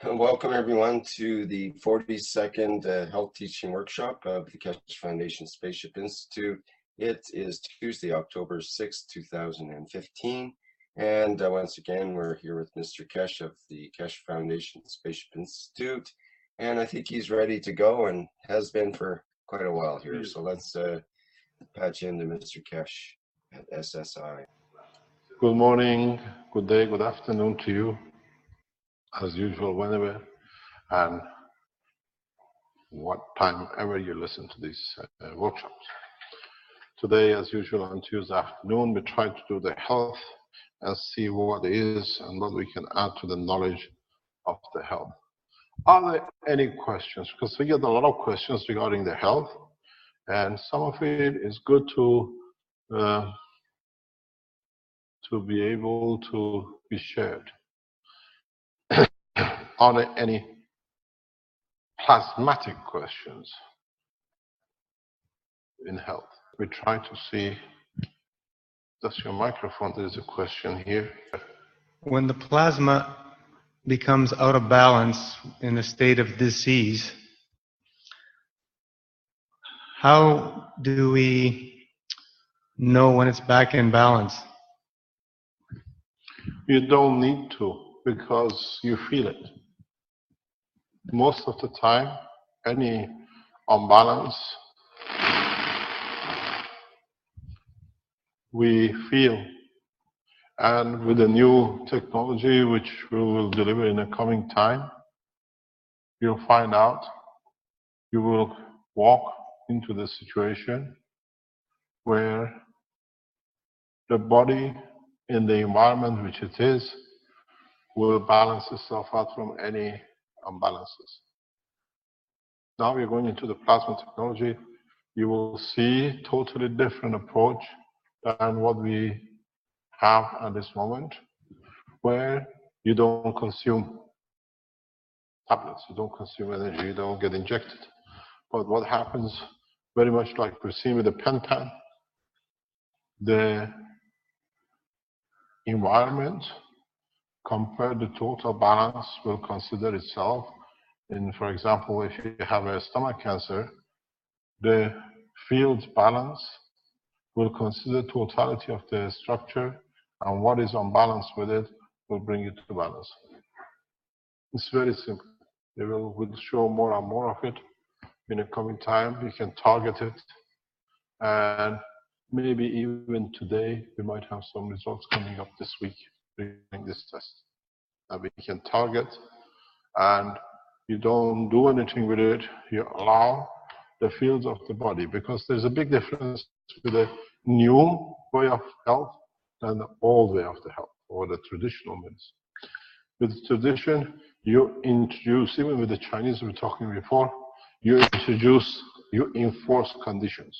Welcome everyone to the 42nd Health Teaching Workshop of the Keshe Foundation Spaceship Institute. It is Tuesday, October 6, 2015. And once again, we're here with Mr. Keshe of the Keshe Foundation Spaceship Institute. And I think he's ready to go and has been for quite a while here. So let's patch into Mr. Keshe at SSI. Good morning, good day, good afternoon to you, as usual, whenever and what time ever you listen to these workshops. Today, as usual, on Tuesday afternoon, we try to do the health and see what is and what we can add to the knowledge of the health. Are there any questions? Because we get a lot of questions regarding the health, and some of it is good to be able to be shared. Are there any plasmatic questions in health? We try to see, does your microphone, there's a question here. When the plasma becomes out of balance in a state of disease, how do we know when it's back in balance? You don't need to, because you feel it. Most of the time, any imbalance, we feel. And with the new technology, which we will deliver in the coming time, you'll find out, you will walk into the situation where the body in the environment which it is will balance itself out from any imbalances. Now we're going into the plasma technology. You will see totally different approach than what we have at this moment, where you don't consume tablets, you don't consume energy, you don't get injected. But what happens, very much like we've seen with the pen, the environment compared to total balance will consider itself. In, for example, if you have a stomach cancer, the field balance will consider totality of the structure, and what is unbalanced with it will bring it to balance. It's very simple. We'll show more and more of it in the coming time. You can target it, and maybe even today we might have some results coming up this week during this test that we can target, and you don't do anything with it. You allow the fields of the body, because there's a big difference with the new way of health than the old way of the health, or the traditional medicine. With tradition, you introduce, even with the Chinese we were talking before, you enforce conditions.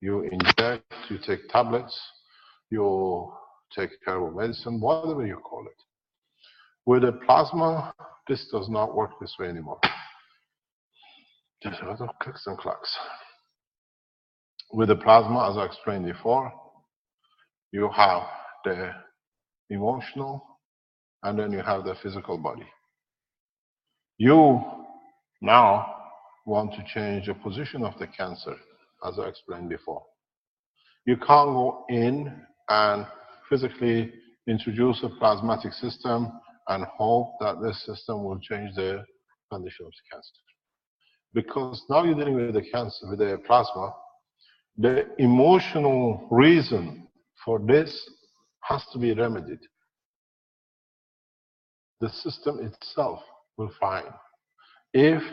You inject, you take tablets, you take herbal medicine, whatever you call it. With the plasma, this does not work this way anymore. There's a lot of clicks and clacks. With the plasma, as I explained before, you have the emotional, and then you have the physical body. You now want to change the position of the cancer, as I explained before. You can't go in and physically introduce a plasmatic system and hope that this system will change the condition of the cancer. Because now you're dealing with the cancer, with the plasma, the emotional reason for this has to be remedied. The system itself will find. If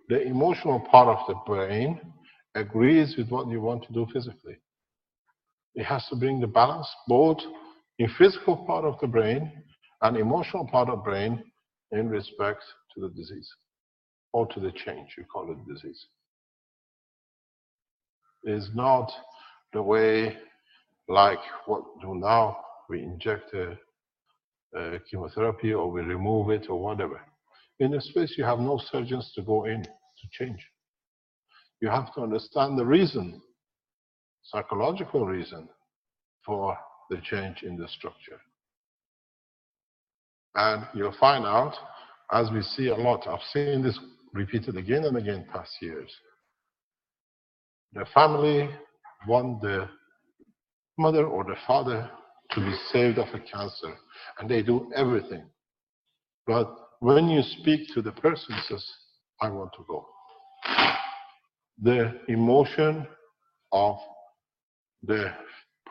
the emotional part of the brain agrees with what you want to do physically, it has to bring the balance both in physical part of the brain and emotional part of the brain in respect to the disease, or to the change, you call it disease. It's not the way like what we do now, we inject a chemotherapy, or we remove it, or whatever. In a space, you have no surgeons to go in to change. You have to understand the reason, psychological reason, for the change in the structure. And you'll find out as we see a lot, I've seen this repeated again and again past years. The family want the mother or the father to be saved of a cancer, and they do everything. But when you speak to the person, says, I want to go. The emotion of the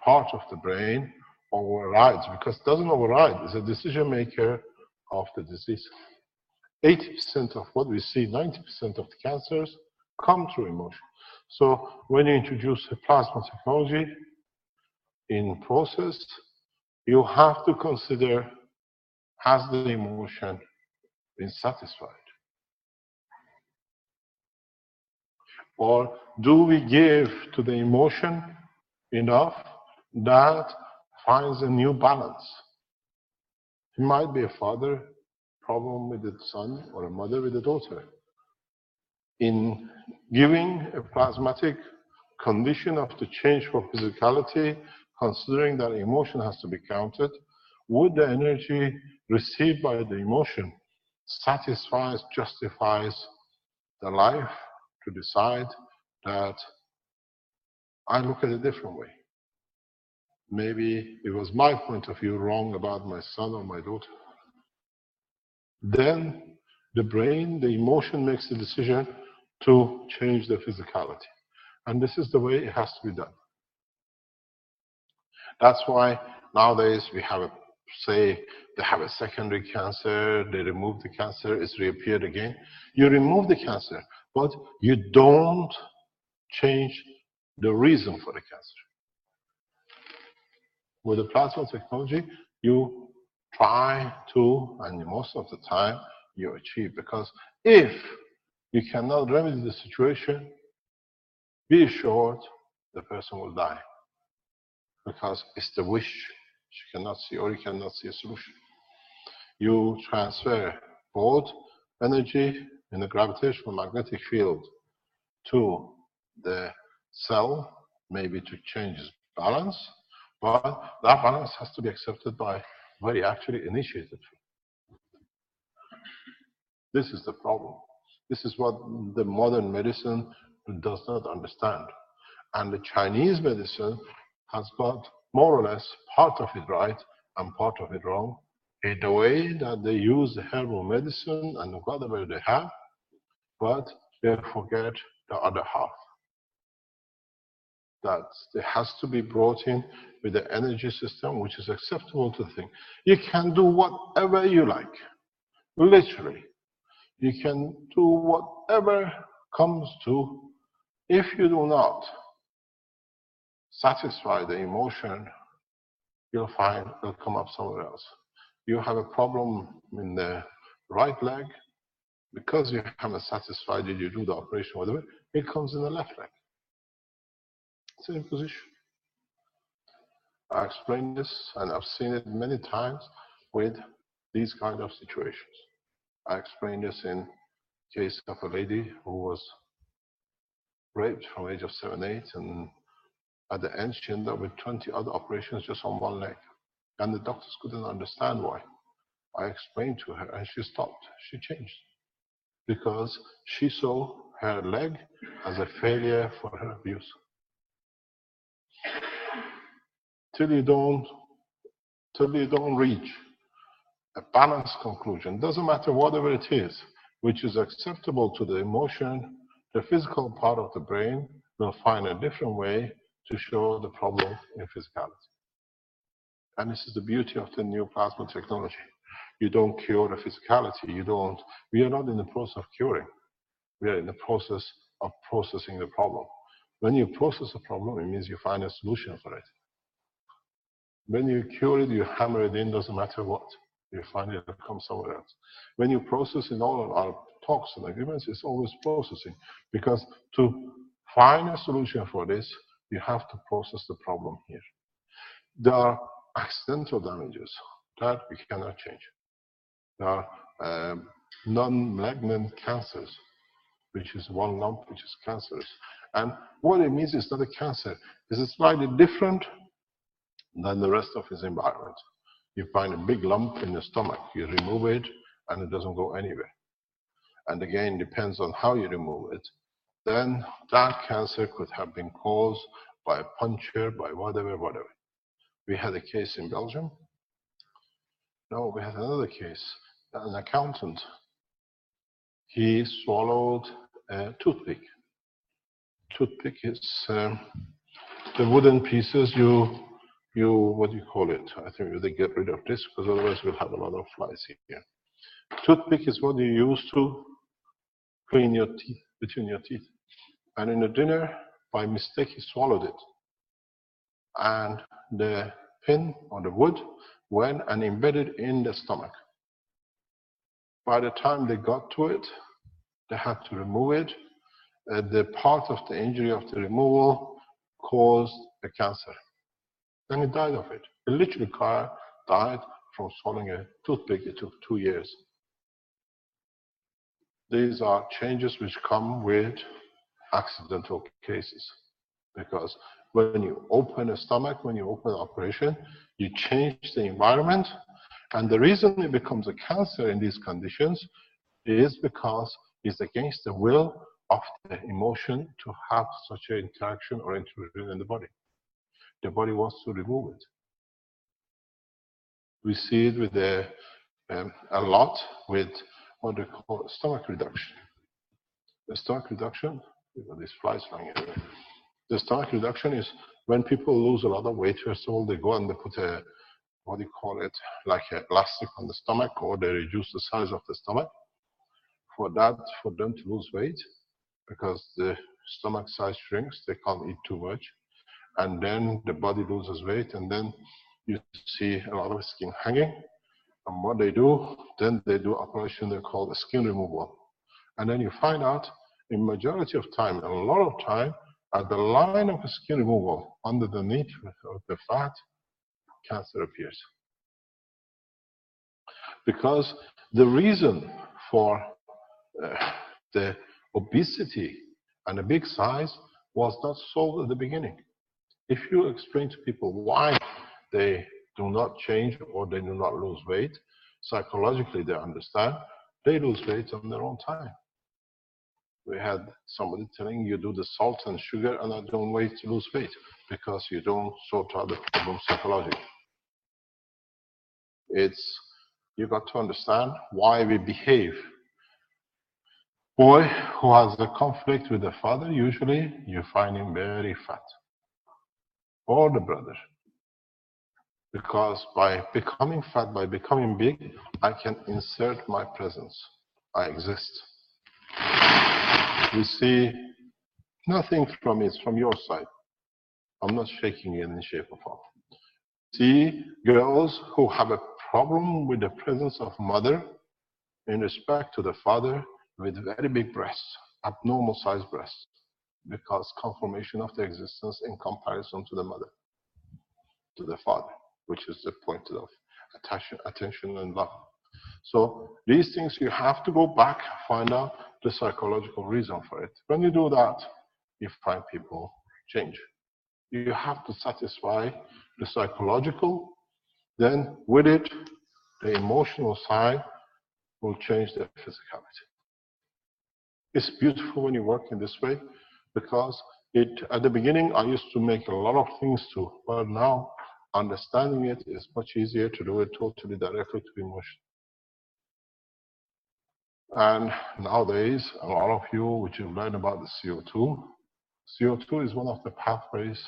part of the brain overrides, because it doesn't override, it's a decision maker of the disease. 80% of what we see, 90% of the cancers come through emotion. So when you introduce a plasma technology in process, you have to consider, has the emotion been satisfied? Or do we give to the emotion enough that finds a new balance? It might be a father problem with the son or a mother with the daughter. In giving a plasmatic condition of the change for physicality, considering that emotion has to be counted, would the energy received by the emotion satisfies, justifies the life to decide that I look at it a different way? Maybe it was my point of view wrong about my son or my daughter. Then the brain, the emotion makes the decision to change the physicality. And this is the way it has to be done. That's why nowadays we have say they have a secondary cancer, they remove the cancer, it's reappeared again. You remove the cancer, but you don't change the reason for the cancer. With the plasma technology, you try to, and most of the time, you achieve. Because if you cannot remedy the situation, be assured the person will die. Because it's the wish she cannot see, or you cannot see a solution. You transfer both energy in the gravitational magnetic field to the cell, maybe to change its balance, but that balance has to be accepted by where you actually initiated. This is the problem. This is what the modern medicine does not understand. And the Chinese medicine has got more or less part of it right and part of it wrong in the way that they use the herbal medicine and whatever they have, but they forget the other half. That it has to be brought in with the energy system which is acceptable to the thing. You can do whatever you like, literally. You can do whatever comes to. If you do not satisfy the emotion, you'll find it'll come up somewhere else. You have a problem in the right leg, because you haven't satisfied it, you do the operation, whatever, it comes in the left leg. Same position. I explained this, and I've seen it many times with these kind of situations. I explained this in case of a lady who was raped from age of 7, 8, and at the end she ended up with 20 other operations just on one leg. And the doctors couldn't understand why. I explained to her, and she stopped. She changed. Because she saw her leg as a failure for her abuse. Till you don't reach a balanced conclusion, doesn't matter whatever it is, which is acceptable to the emotion, the physical part of the brain will find a different way to show the problem in physicality. And this is the beauty of the new plasma technology. You don't cure the physicality. We are not in the process of curing. We are in the process of processing the problem. When you process a problem, it means you find a solution for it. When you cure it, you hammer it in, doesn't matter what. You find it will come somewhere else. When you process in all of our talks and agreements, it's always processing. Because to find a solution for this, you have to process the problem here. There are accidental damages that we cannot change. There are non-malignant cancers, which is one lump which is cancerous. And what it means is not a cancer. It's slightly different than the rest of his environment. You find a big lump in the stomach, you remove it, and it doesn't go anywhere. And again, depends on how you remove it. Then that cancer could have been caused by a puncture, by whatever. We had a case in Belgium. No, we had another case, an accountant. He swallowed a toothpick. Toothpick is the wooden pieces what do you call it? I think they get rid of this because otherwise we'll have a lot of flies here. Toothpick is what you use to clean your teeth, between your teeth. And in the dinner, by mistake, he swallowed it. And the pin or the wood went and embedded in the stomach. By the time they got to it, they had to remove it. The part of the injury of the removal caused a cancer. Then he died of it. He literally died from swallowing a toothpick. It took 2 years. These are changes which come with accidental cases. Because when you open a stomach, when you open an operation, you change the environment. And the reason it becomes a cancer in these conditions is because it's against the will of the emotion to have such an interaction or intrusion in the body. The body wants to remove it. We see it with a lot with what they call stomach reduction. The stomach reduction, these flies flying everywhere. The stomach reduction is when people lose a lot of weight. First of all, they go and they put a, what do you call it, like an elastic on the stomach, or they reduce the size of the stomach. For them to lose weight, because the stomach size shrinks, they can't eat too much. And then the body loses weight, and then you see a lot of skin hanging. And what they do, then they do operation they call a skin removal. And then you find out, in majority of time, and a lot of time, at the line of a skin removal, underneath of the fat, cancer appears. Because the reason for the obesity and the big size was not solved at the beginning. If you explain to people why they do not change or they do not lose weight, psychologically they understand, they lose weight on their own time. We had somebody telling you do the salt and sugar and I don't wait to lose weight because you don't sort out the problem psychologically. You got to understand why we behave. Boy who has a conflict with the father, usually you find him very fat. Or the brother. Because by becoming fat, by becoming big, I can insert my presence. I exist. We see nothing from it, from your side. I'm not shaking it in shape or form. See girls who have a problem with the presence of mother in respect to the father with very big breasts, abnormal sized breasts, because conformation of the existence in comparison to the mother, to the father, which is the point of attention and love. So these things you have to go back, find out the psychological reason for it. When you do that, you find people change. You have to satisfy the psychological, then with it, the emotional side will change the physicality. It's beautiful when you work in this way because at the beginning I used to make a lot of things too, but now understanding it is much easier to do it totally directly to emotion. And nowadays, a lot of you, which you've learned about the CO2, CO2 is one of the pathways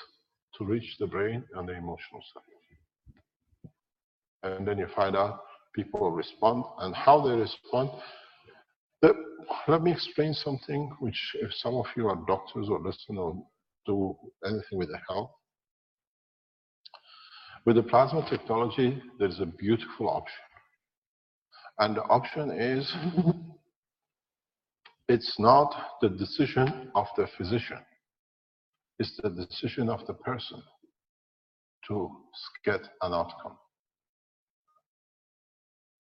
to reach the brain and the emotional side. And then you find out people respond and how they respond. Let me explain something which, if some of you are doctors or listen or do anything with the health, with the plasma technology, there is a beautiful option. And the option is, it's not the decision of the physician. It's the decision of the person to get an outcome.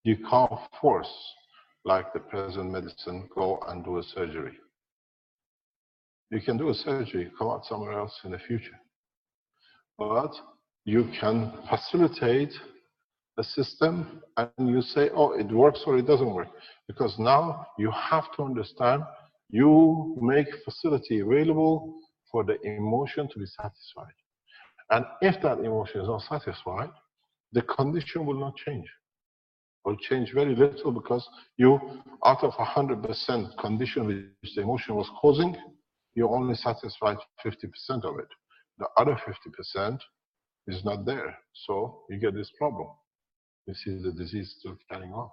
You can't force, like the present medicine, go and do a surgery. You can do a surgery, come out somewhere else in the future. But you can facilitate the system and you say, oh, it works or it doesn't work. Because now you have to understand, you make facility available for the emotion to be satisfied. And if that emotion is not satisfied, the condition will not change. Will change very little because you, out of 100% condition which the emotion was causing, you only satisfied 50% of it. The other 50% is not there. So you get this problem. You see the disease still carrying on.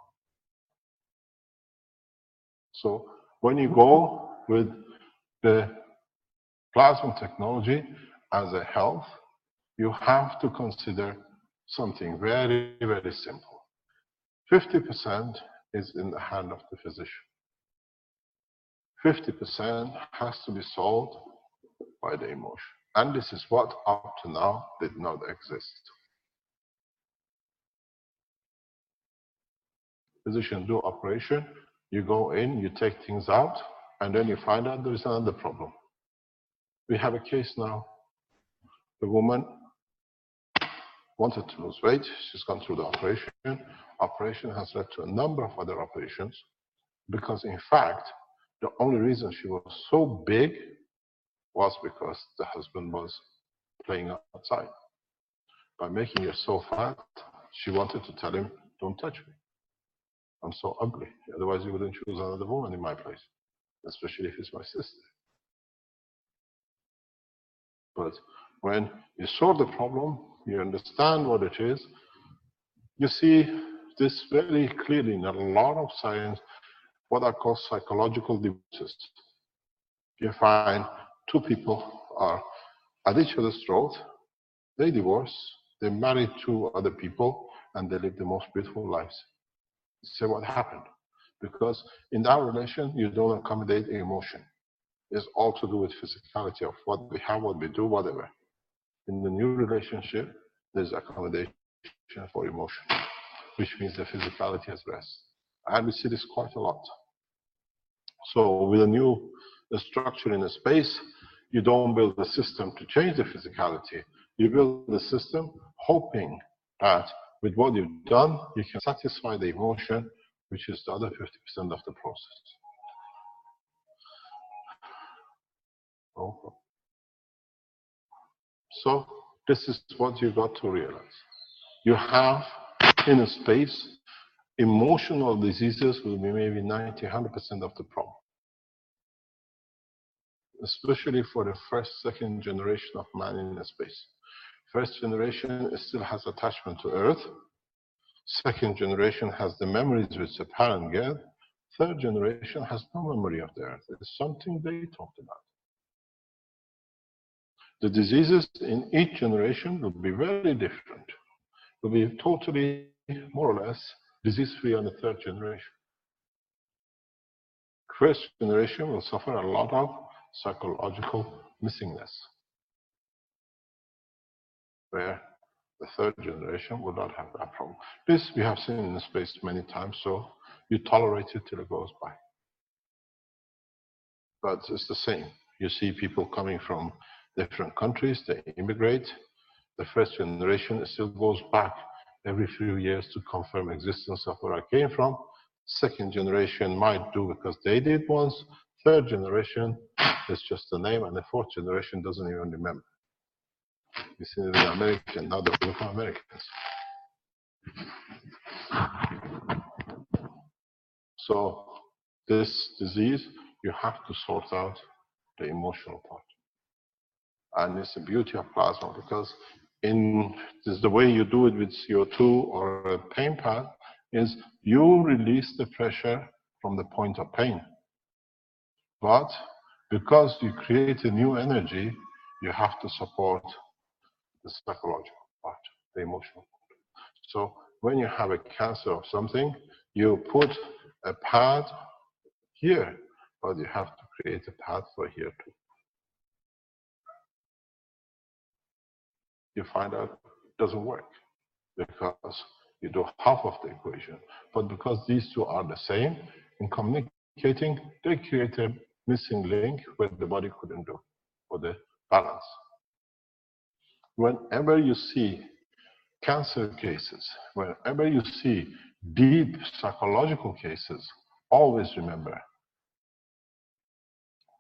So when you go with the plasma technology as a health, you have to consider something very, very simple. 50% is in the hand of the physician. 50% has to be solved by the emotion. And this is what up to now did not exist. Physician do operation, you go in, you take things out, and then you find out there is another problem. We have a case now. The woman wanted to lose weight. She's gone through the operation. Operation has led to a number of other operations because, in fact, the only reason she was so big was because the husband was playing outside. By making her so fat, she wanted to tell him, don't touch me. I'm so ugly. Otherwise, you wouldn't choose another woman in my place, especially if it's my sister. But when you solve the problem, you understand what it is, you see this very clearly in a lot of science, what are called psychological divorces. You find two people are at each other's throat, they divorce, they marry two other people, and they live the most beautiful lives. You say, what happened? Because in that relation, you don't accommodate emotion. It's all to do with physicality of what we have, what we do, whatever. In the new relationship, there's accommodation for emotion, which means the physicality has rest. And we see this quite a lot. So with a new structure in a space, you don't build a system to change the physicality. You build the system hoping that with what you've done, you can satisfy the emotion, which is the other 50% of the process. Okay. So this is what you got to realize. You have in a space, emotional diseases will be maybe 90, 100% of the problem. Especially for the first, second generation of man in a space. First generation still has attachment to Earth. Second generation has the memories which the parent get. Third generation has no memory of the Earth. It's something they talked about. The diseases in each generation will be very different. Will be totally, more or less, disease-free on the third generation. First generation will suffer a lot of psychological missingness, where the third generation will not have that problem. This we have seen in space many times, so you tolerate it till it goes by. But it's the same. You see people coming from different countries, they immigrate. The first generation still goes back every few years to confirm existence of where I came from. Second generation might do because they did once. Third generation is just a name, and the fourth generation doesn't even remember. You see it in America, now they're looking for Americans. So this disease, you have to sort out the emotional part. And it's the beauty of plasma, because this the way you do it with CO2 or a pain pad is you release the pressure from the point of pain. But because you create a new energy, you have to support the psychological part, the emotional part. So when you have a cancer of something, you put a pad here, but you have to create a pad for here too. You find out it doesn't work because you do half of the equation. But because these two are the same, in communicating, they create a missing link where the body couldn't do for the balance. Whenever you see cancer cases, whenever you see deep psychological cases, always remember,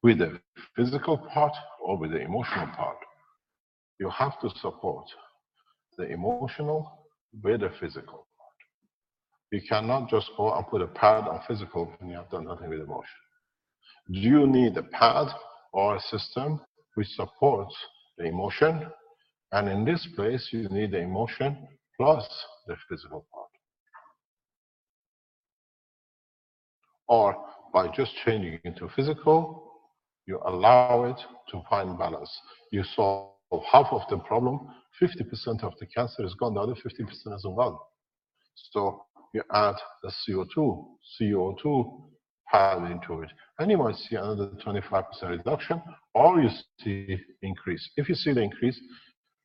with the physical part or with the emotional part, you have to support the emotional with the physical. You cannot just go and put a pad on physical when you have done nothing with emotion. Do you need a pad or a system which supports the emotion? And in this place, you need the emotion plus the physical part. Or by just changing into physical, you allow it to find balance. You solve half of the problem, 50% of the cancer is gone, the other 50% isn't gone. So you add the CO2 pad into it, and you might see another 25% reduction, or you see increase. If you see the increase,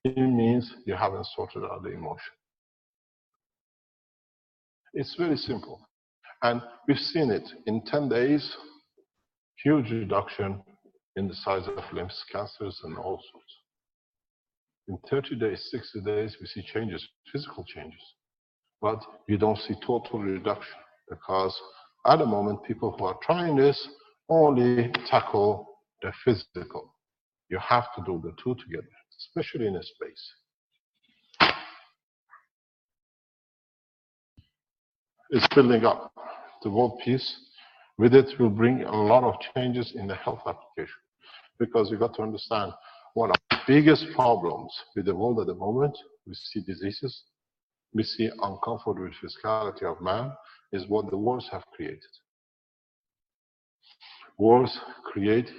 it means you haven't sorted out the emotion. It's very simple. And we've seen it in 10 days, huge reduction in the size of lymph cancers and all sorts. In 30 days, 60 days, we see changes, physical changes. But you don't see total reduction because at the moment, people who are trying this only tackle the physical. You have to do the two together, especially in a space. It's building up. The world peace with it will bring a lot of changes in the health application. Because you got to understand, one of the biggest problems with the world at the moment, we see diseases, we see uncomfort with physicality of man, is what the wars have created. Wars create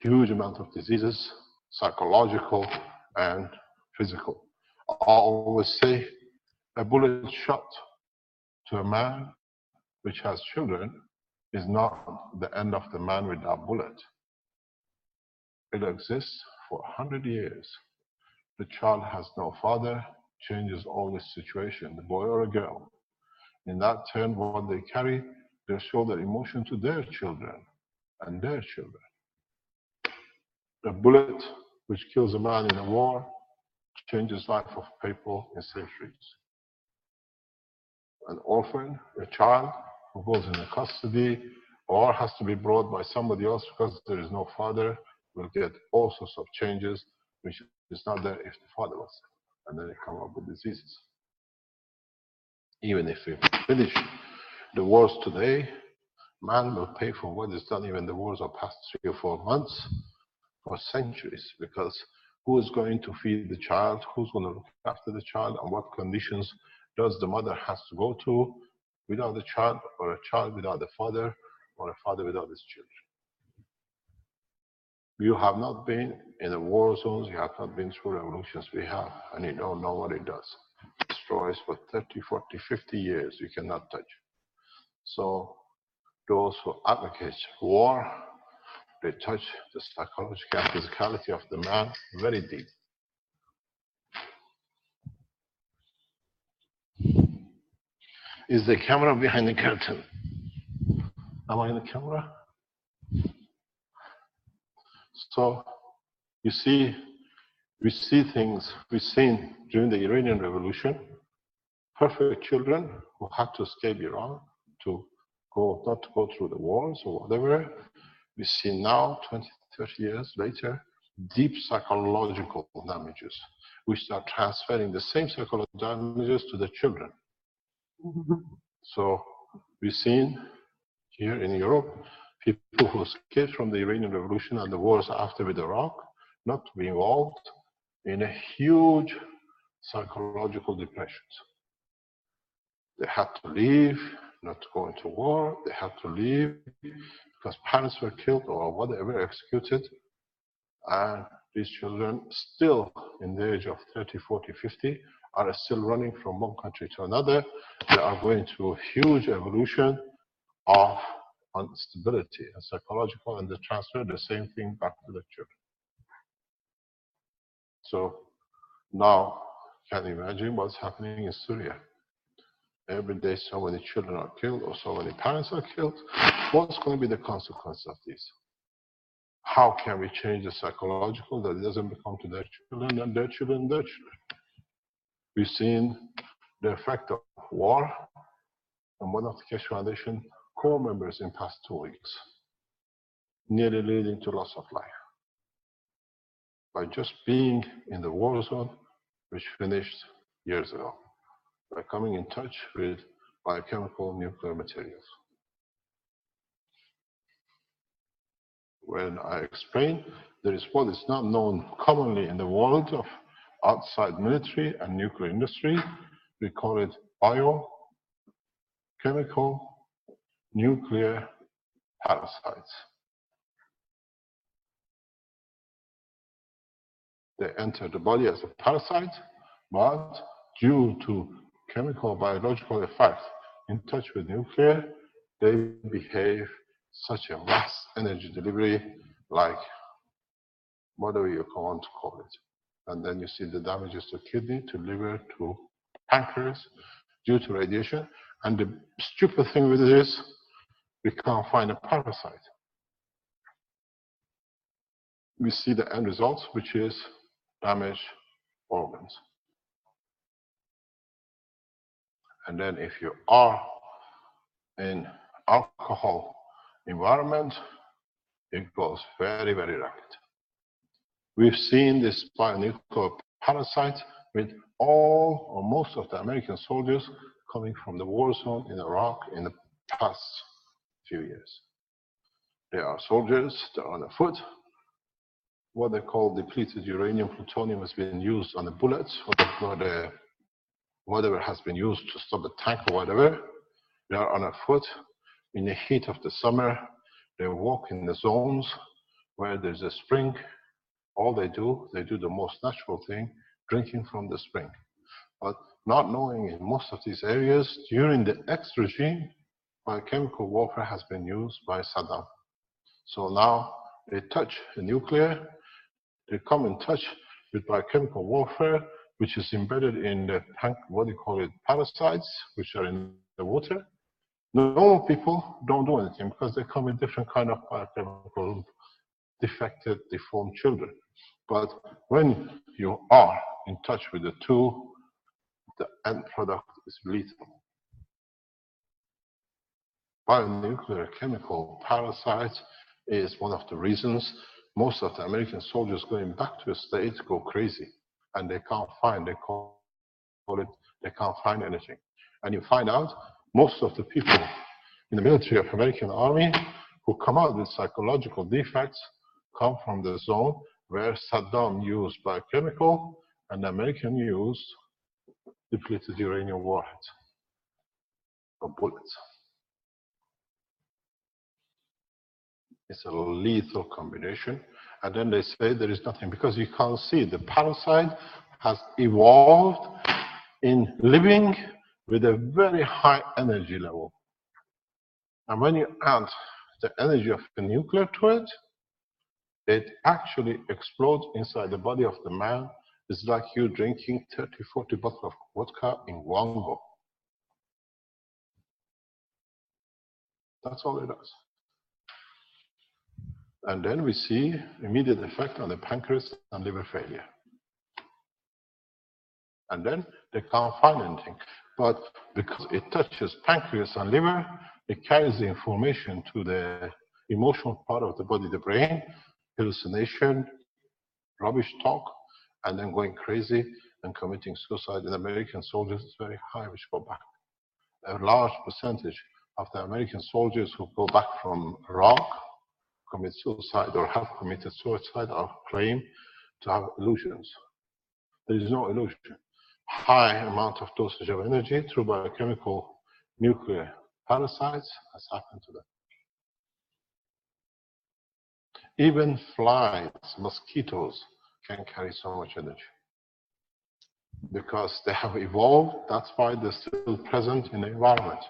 huge amount of diseases, psychological and physical. I always say a bullet shot to a man which has children is not the end of the man with that bullet. It exists for 100 years. The child has no father, changes all the situation, the boy or a girl. In that turn, what they carry, they show their emotion to their children and their children. A bullet which kills a man in a war changes life of people in centuries. An orphan, a child who goes into custody or has to be brought by somebody else because there is no father, will get all sorts of changes which is not there if the father was there. And then they come up with diseases. Even if we finish the wars today, man will pay for what is done even the wars of past 3 or 4 months for centuries, because who is going to feed the child, who's going to look after the child, and what conditions does the mother has to go to without the child, or a child without the father, or a father without his children. You have not been in the war zones, you have not been through revolutions we have, and you don't know what it does. It destroys for 30, 40, 50 years, you cannot touch. So those who advocate war, they touch the psychological and physicality of the man very deep. Is the camera behind the curtain? Am I in the camera? So, you see, we see things we've seen during the Iranian Revolution. Perfect children who had to escape Iran to go, not to go through the wars or whatever. We see now, 20, 30 years later, deep psychological damages, which are transferring the same psychological damages to the children. So we've seen here in Europe, people who escaped from the Iranian Revolution and the wars after with Iraq, not to be involved in a huge psychological depressions. They had to leave, not to go into war, they had to leave because parents were killed or whatever, executed. And these children still in the age of 30, 40, 50 are still running from one country to another. They are going through a huge evolution of instability and psychological, and they transfer the same thing back to the children. So now, can you imagine what's happening in Syria? Every day so many children are killed or so many parents are killed. What's going to be the consequence of this? How can we change the psychological that it doesn't become to their children and their children and their children? We've seen the effect of war on one of the Keshe Foundation core members in past 2 weeks, nearly leading to loss of life by just being in the war zone, which finished years ago, by coming in touch with biochemical nuclear materials. When I explain, there is what is not known commonly in the world of outside military and nuclear industry. We call it biochemical nuclear parasites. They enter the body as a parasite, but due to chemical biological effect in touch with nuclear, they behave such a vast energy delivery, like whatever you want to call it. And then you see the damages to kidney, to liver, to pancreas due to radiation. And the stupid thing with it is we can't find a parasite. We see the end result, which is damaged organs. And then if you are in alcohol environment, it goes very, very rapid. We've seen this bionuclear parasite with all or most of the American soldiers coming from the war zone in Iraq in the past few years. They are soldiers, they're on foot. What they call depleted uranium plutonium has been used on the bullets, or whatever has been used to stop the tank or whatever. They are on foot in the heat of the summer. They walk in the zones where there's a spring. All they do the most natural thing, drinking from the spring. But not knowing in most of these areas, during the X regime, biochemical warfare has been used by Saddam. So now they touch the nuclear, they come in touch with biochemical warfare, which is embedded in the what do you call it, parasites, which are in the water. Normal people don't do anything because they come in different kind of biochemical defected, deformed children. But when you are in touch with the two, the end product is lethal. Bionuclear chemical parasites is one of the reasons most of the American soldiers going back to the States go crazy, and they can't find, they call it, they can't find anything. And you find out most of the people in the military of American Army who come out with psychological defects come from the zone where Saddam used biochemical and the American used depleted uranium warheads or bullets. It's a lethal combination. And then they say there is nothing because you can't see. The parasite has evolved in living with a very high energy level. And when you add the energy of the nuclear to it, it actually explodes inside the body of the man. It's like you drinking 30, 40 bottles of vodka in one go. That's all it does. And then we see immediate effect on the pancreas and liver failure. And then they can't find anything. But because it touches pancreas and liver, it carries the information to the emotional part of the body, the brain, hallucination, rubbish talk, and then going crazy and committing suicide. In American soldiers, it's very high, which go back. A large percentage of the American soldiers who go back from Iraq commit suicide or have committed suicide or claim to have illusions. There is no illusion. High amount of dosage of energy through biochemical nuclear parasites has happened to them. Even flies, mosquitoes can carry so much energy because they have evolved. That's why they're still present in the environment.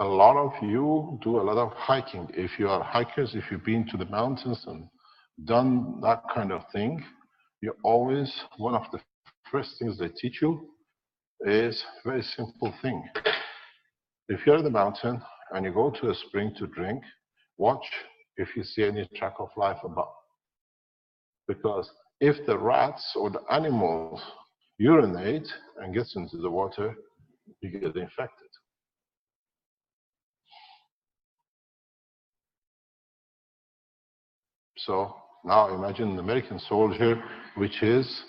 A lot of you do a lot of hiking. If you are hikers, if you've been to the mountains and done that kind of thing, you always, one of the first things they teach you is a very simple thing. If you're in the mountain and you go to a spring to drink, watch if you see any track of life above. Because if the rats or the animals urinate and gets into the water, you get infected. So now imagine an American soldier which is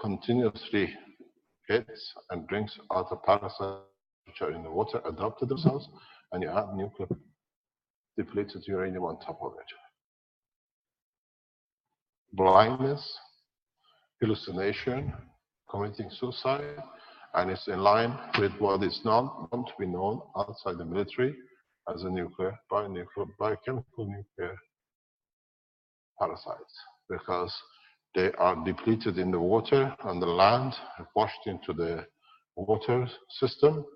continuously hits and drinks other parasites which are in the water, adapted themselves, and you have nuclear depleted uranium on top of it. Blindness, hallucination, committing suicide, and it's in line with what is not known to be known outside the military as a biochemical nuclear parasites, because they are depleted in the water and the land, washed into the water system,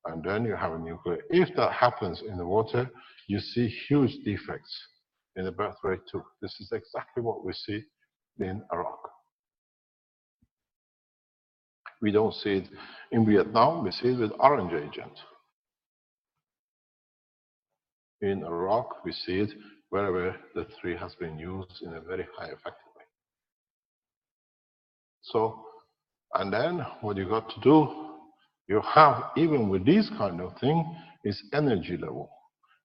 and then you have a nuclear. If that happens in the water, you see huge defects in the birth rate too. This is exactly what we see in Iraq. We don't see it in Vietnam, we see it with orange agent. In Iraq, we see it wherever the tree has been used in a very high effective way. So, and then what you got to do, you have, even with these kind of thing, is energy level.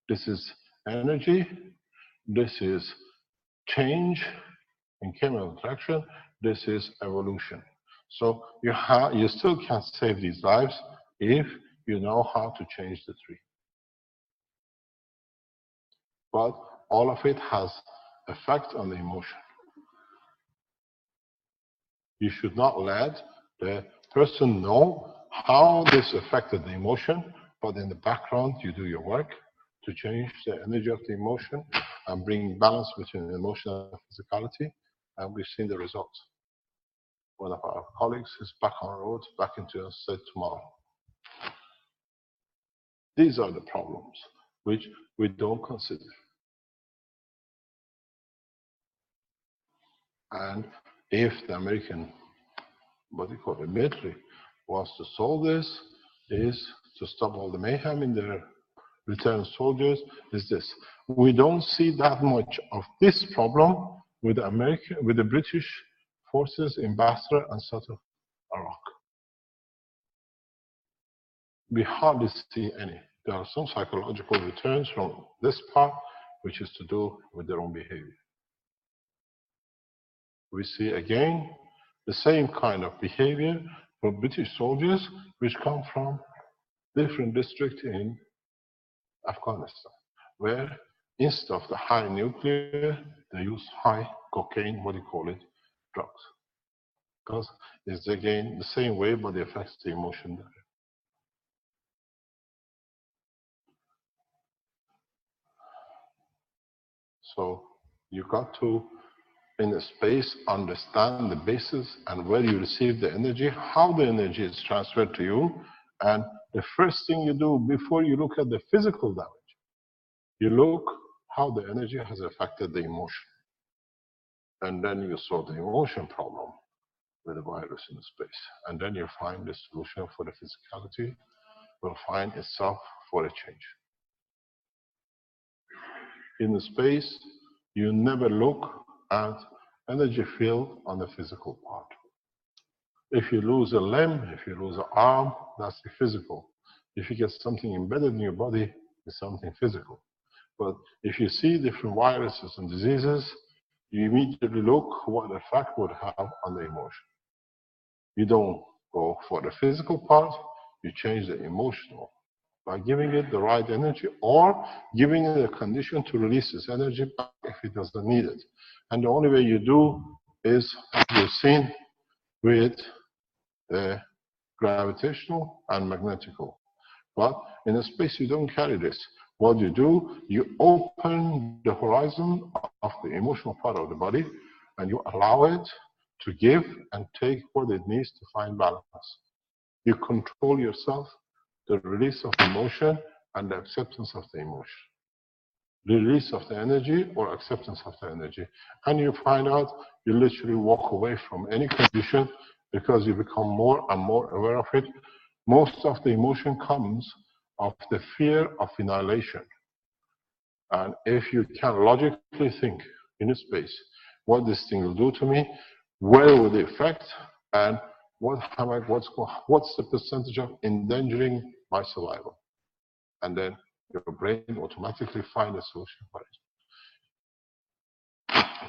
This is energy, this is change in chemical interaction, this is evolution. So you still can save these lives if you know how to change the tree. But all of it has effect on the emotion. You should not let the person know how this affected the emotion, but in the background you do your work to change the energy of the emotion and bring balance between emotion and physicality, and we've seen the results. One of our colleagues is back on the road, back into the state tomorrow. These are the problems which we don't consider. And if the American, military wants to solve this, is to stop all the mayhem in their returned soldiers, is this. We don't see that much of this problem with the British forces in Basra and south of Iraq. We hardly see any. There are some psychological returns from this part, which is to do with their own behavior. We see again the same kind of behavior for British soldiers which come from different districts in Afghanistan, where instead of the high nuclear, they use high cocaine, drugs. Because it's again the same way, but it affects the emotion there. So you got to, in a space, understand the basis and where you receive the energy, how the energy is transferred to you, and the first thing you do before you look at the physical damage, you look how the energy has affected the emotion. And then you solve the emotion problem with the virus in the space. And then you find the solution for the physicality will find itself for a change. In the space, you never look at energy field on the physical part. If you lose a limb, if you lose an arm, that's the physical. If you get something embedded in your body, it's something physical. But if you see different viruses and diseases, you immediately look what the effect would have on the emotion. You don't go for the physical part, you change the emotional by giving it the right energy or giving it a condition to release its energy back if it doesn't need it. And the only way you do is, as you've seen, with the gravitational and magnetical. But in a space you don't carry this. What you do, you open the horizon of the emotional part of the body and you allow it to give and take what it needs to find balance. You control yourself, the release of emotion and the acceptance of the emotion. The release of the energy or acceptance of the energy. And you find out you literally walk away from any condition because you become more and more aware of it. Most of the emotion comes of the fear of annihilation. And if you can logically think in a space, what this thing will do to me, where will the effect, and what's the percentage of endangering my survival? And then your brain automatically finds a solution for it.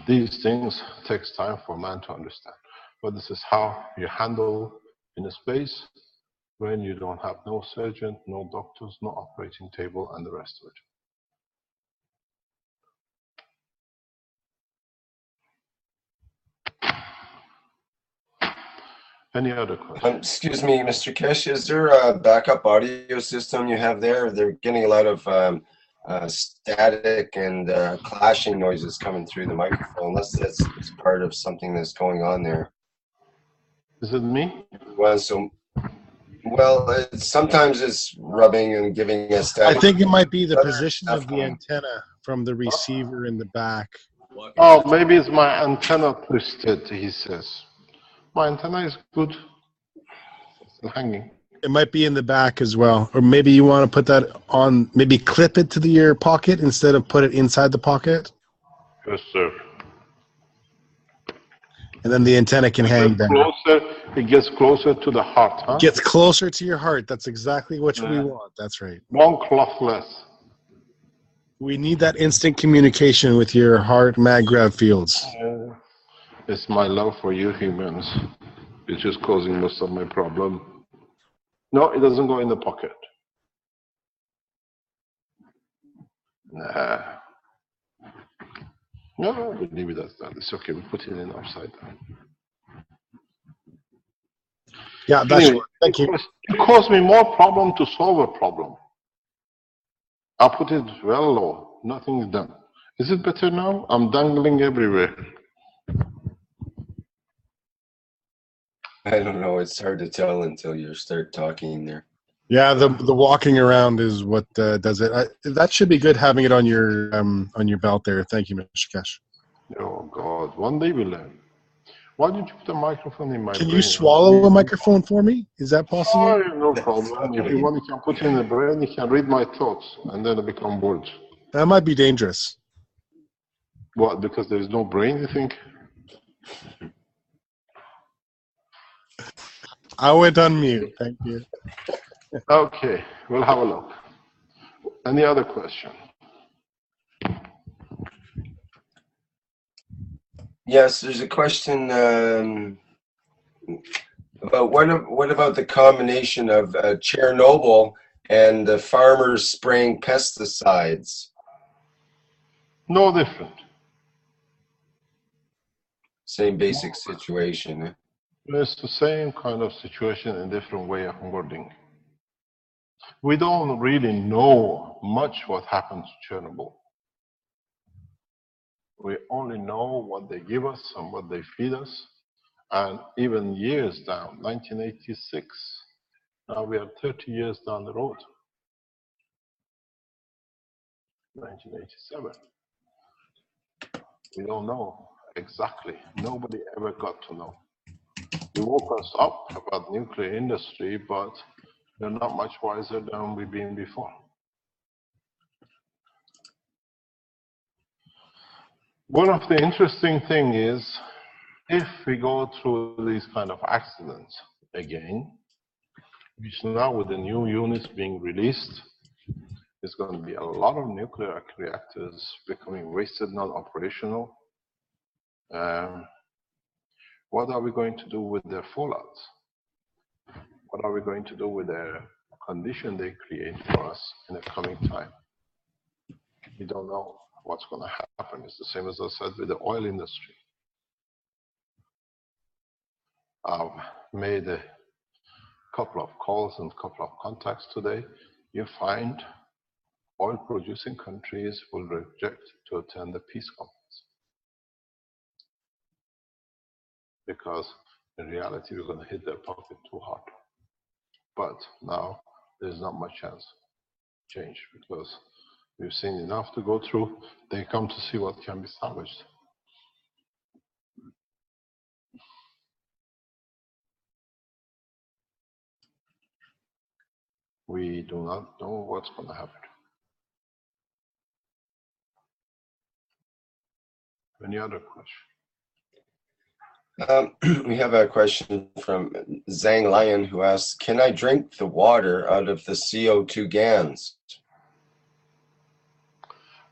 These things takes time for man to understand. But this is how you handle in a space when you don't have no surgeon, no doctors, no operating table, and the rest of it. Any other questions? Excuse me, Mr. Keshe, is there a backup audio system you have there? They're getting a lot of static and clashing noises coming through the microphone, unless that's part of something that's going on there. Is it me? Well, sometimes it's rubbing and giving a static. I think it might be the position of the antenna from the receiver in the back. Oh, maybe it's my antenna twisted, he says. My antenna is good. It's still hanging. It might be in the back as well. Or maybe you want to put that on, maybe clip it to your pocket instead of put it inside the pocket. Yes, sir. And then the antenna can hang down. It gets closer to the heart, huh? Gets closer to your heart. That's exactly what we want. That's right. One cloth less. We need that instant communication with your heart mag-grav fields. It's my love for you humans. It's just causing most of my problem. No, it doesn't go in the pocket. Nah. No, we leave it as that. It's okay. We put it in upside down. Yeah, that's anyway, thank you. It caused me more problem to solve a problem. I put it well low. Nothing is done. Is it better now? I'm dangling everywhere. I don't know. It's hard to tell until you start talking there. Yeah, the walking around is what does it. That should be good having it on your belt there. Thank you, Mr. Keshe. Oh God! One day we'll learn. Why did you put a microphone in my brain? Can you swallow a microphone for me? Is that possible? Oh, no problem. If you want, you can put it in the brain. You can read my thoughts, and then it become words. That might be dangerous. What? Because there is no brain, you think? I went on mute. Thank you. Okay, we'll have a look. Any other question? Yes, there's a question about what about the combination of Chernobyl and the farmers spraying pesticides? No different. Same basic situation. It's the same kind of situation in different way of wording. We don't really know much what happened to Chernobyl. We only know what they give us and what they feed us. And even years down, 1986, now we are 30 years down the road. 1987. We don't know exactly. Nobody ever got to know. They woke us up about nuclear industry, but they're not much wiser than we've been before. One of the interesting things is, if we go through these kind of accidents again, which now with the new units being released, there's going to be a lot of nuclear reactors becoming wasted, not operational. What are we going to do with their fallouts? What are we going to do with the condition they create for us in the coming time? We don't know what's going to happen. It's the same as I said with the oil industry. I've made a couple of calls and a couple of contacts today. You find oil producing countries will reject to attend the peace conference. Because in reality, we're going to hit their pocket too hard. But now there's not much chance to change because we've seen enough to go through. They come to see what can be salvaged. We do not know what's going to happen. Any other question? We have a question from Zhang Lion who asks, can I drink the water out of the CO2 GANs?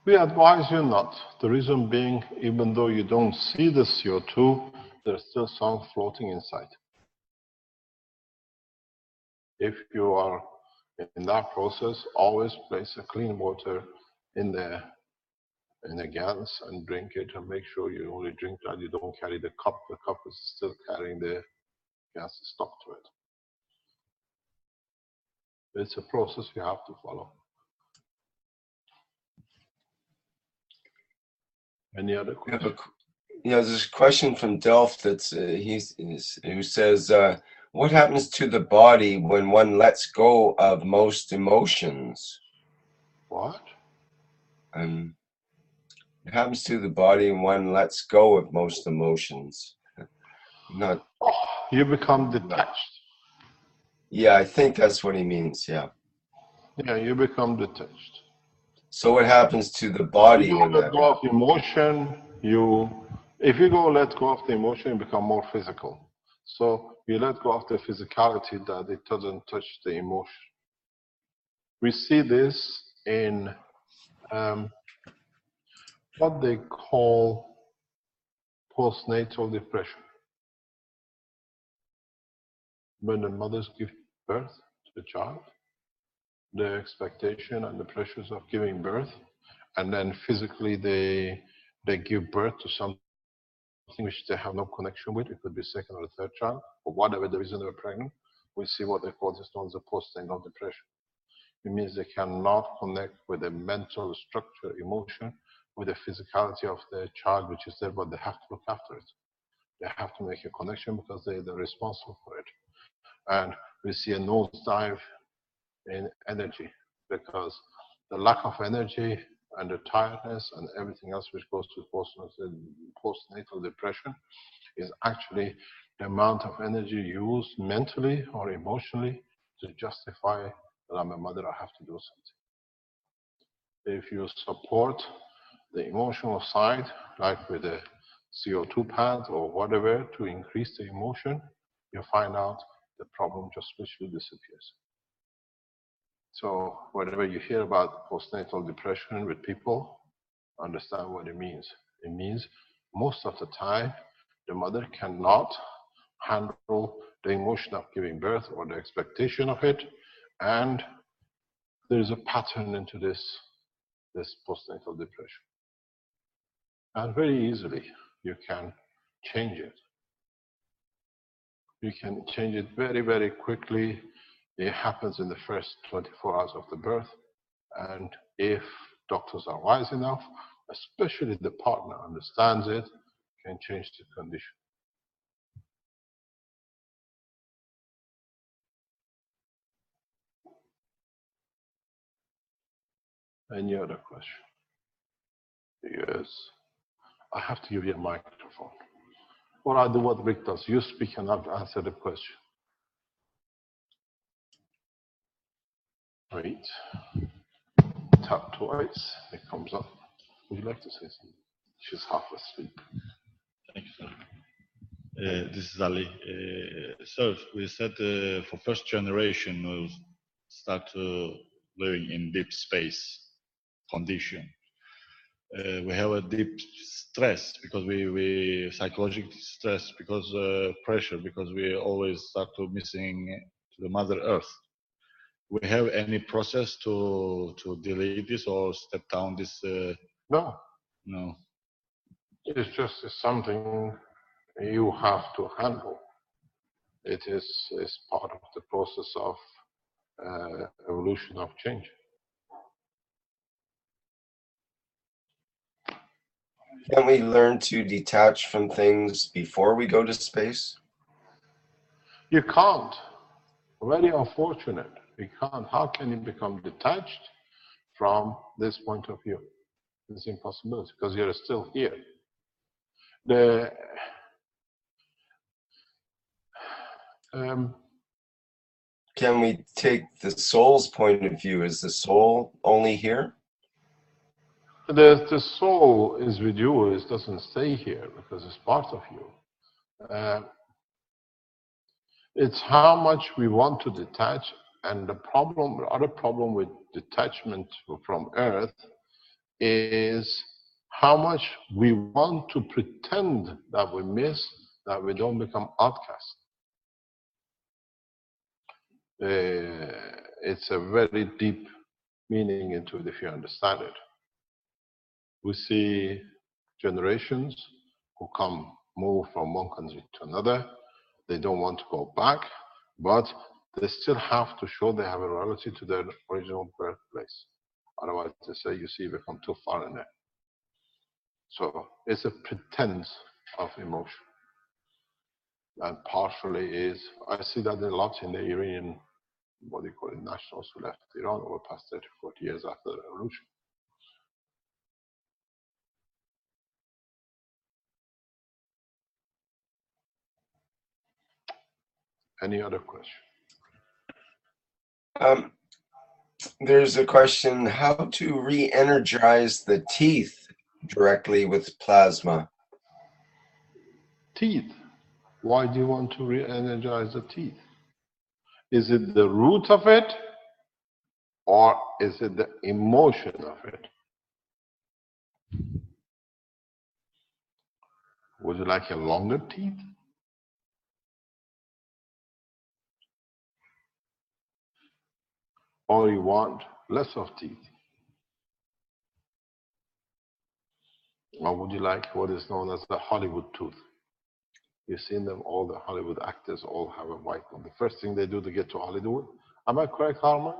We advise you not. The reason being, even though you don't see the CO2, there's still some floating inside. If you are in that process, always place a clean water in the GANs and drink it, and make sure you only drink that. You don't carry the cup. The cup is still carrying the gas stuck to it. It's a process you have to follow. Any other questions? Yeah, there's a question from Delft that's who says, what happens to the body when one lets go of most emotions? What? It happens to the body when one lets go of most emotions. Not. Oh, you become detached. Yeah, I think that's what he means. Yeah. Yeah, you become detached. So what happens to the body you when let that go of emotion? If you go let go of the emotion, you become more physical. So you let go of the physicality that it doesn't touch the emotion. We see this in what they call postnatal depression. When the mothers give birth to the child, the expectation and the pressures of giving birth, and then physically they give birth to something which they have no connection with. It could be second or third child, for whatever the reason they were pregnant. We see what they call this known as a postnatal depression. It means they cannot connect with the mental structure, emotion, with the physicality of the child which is there, but they have to look after it. They have to make a connection because they're responsible for it. And we see a nosedive in energy because the lack of energy and the tiredness and everything else which goes to postnatal depression is actually the amount of energy used mentally or emotionally to justify that I'm a mother, I have to do something. If you support the emotional side, like with a CO2 pad or whatever, to increase the emotion, you find out the problem just literally disappears. So whenever you hear about postnatal depression with people, understand what it means. It means most of the time, the mother cannot handle the emotion of giving birth or the expectation of it, and there is a pattern into this postnatal depression. And very easily, you can change it. You can change it very, very quickly. It happens in the first 24 hours of the birth. And if doctors are wise enough, especially the partner understands it, can change the condition. Any other question? Yes. I have to give you a microphone. Or I do what Rick does. You speak and I'll answer the question. Wait. Tap twice. It comes up. Would you like to say something? She's half asleep. Thank you, sir. This is Ali. Sir, we said for first generation we'll start living in deep space condition. We have a deep stress because we psychological stress because pressure because we always start to missing to the Mother Earth. We have any process to delete this or step down this? No. No. It's just something you have to handle. It is part of the process of evolution of change. Can we learn to detach from things before we go to space? You can't. Very unfortunate. You can't. How can you become detached from this point of view? It's impossible because you're still here. Can we take the soul's point of view? Is the soul only here? The soul is with you. It doesn't stay here because it's part of you. It's how much we want to detach, and the other problem with detachment from Earth is how much we want to pretend that we miss, that we don't become outcasts. It's a very deep meaning into it if you understand it. We see generations who move from one country to another. They don't want to go back, but they still have to show they have a loyalty to their original birthplace. Otherwise, they say, you see, we come too far in there. So it's a pretense of emotion. And partially is, I see that a lot in the Iranian, what do you call it, nationals who left Iran over the past 30, 40 years after the revolution. Any other question? There's a question, how to re-energize the teeth directly with plasma? Teeth. Why do you want to re-energize the teeth? Is it the root of it, or is it the emotion of it? Would you like a longer teeth? Or you want less of teeth? Or would you like what is known as the Hollywood tooth? You've seen them, all the Hollywood actors all have a white one. The first thing they do to get to Hollywood, am I correct, Harman?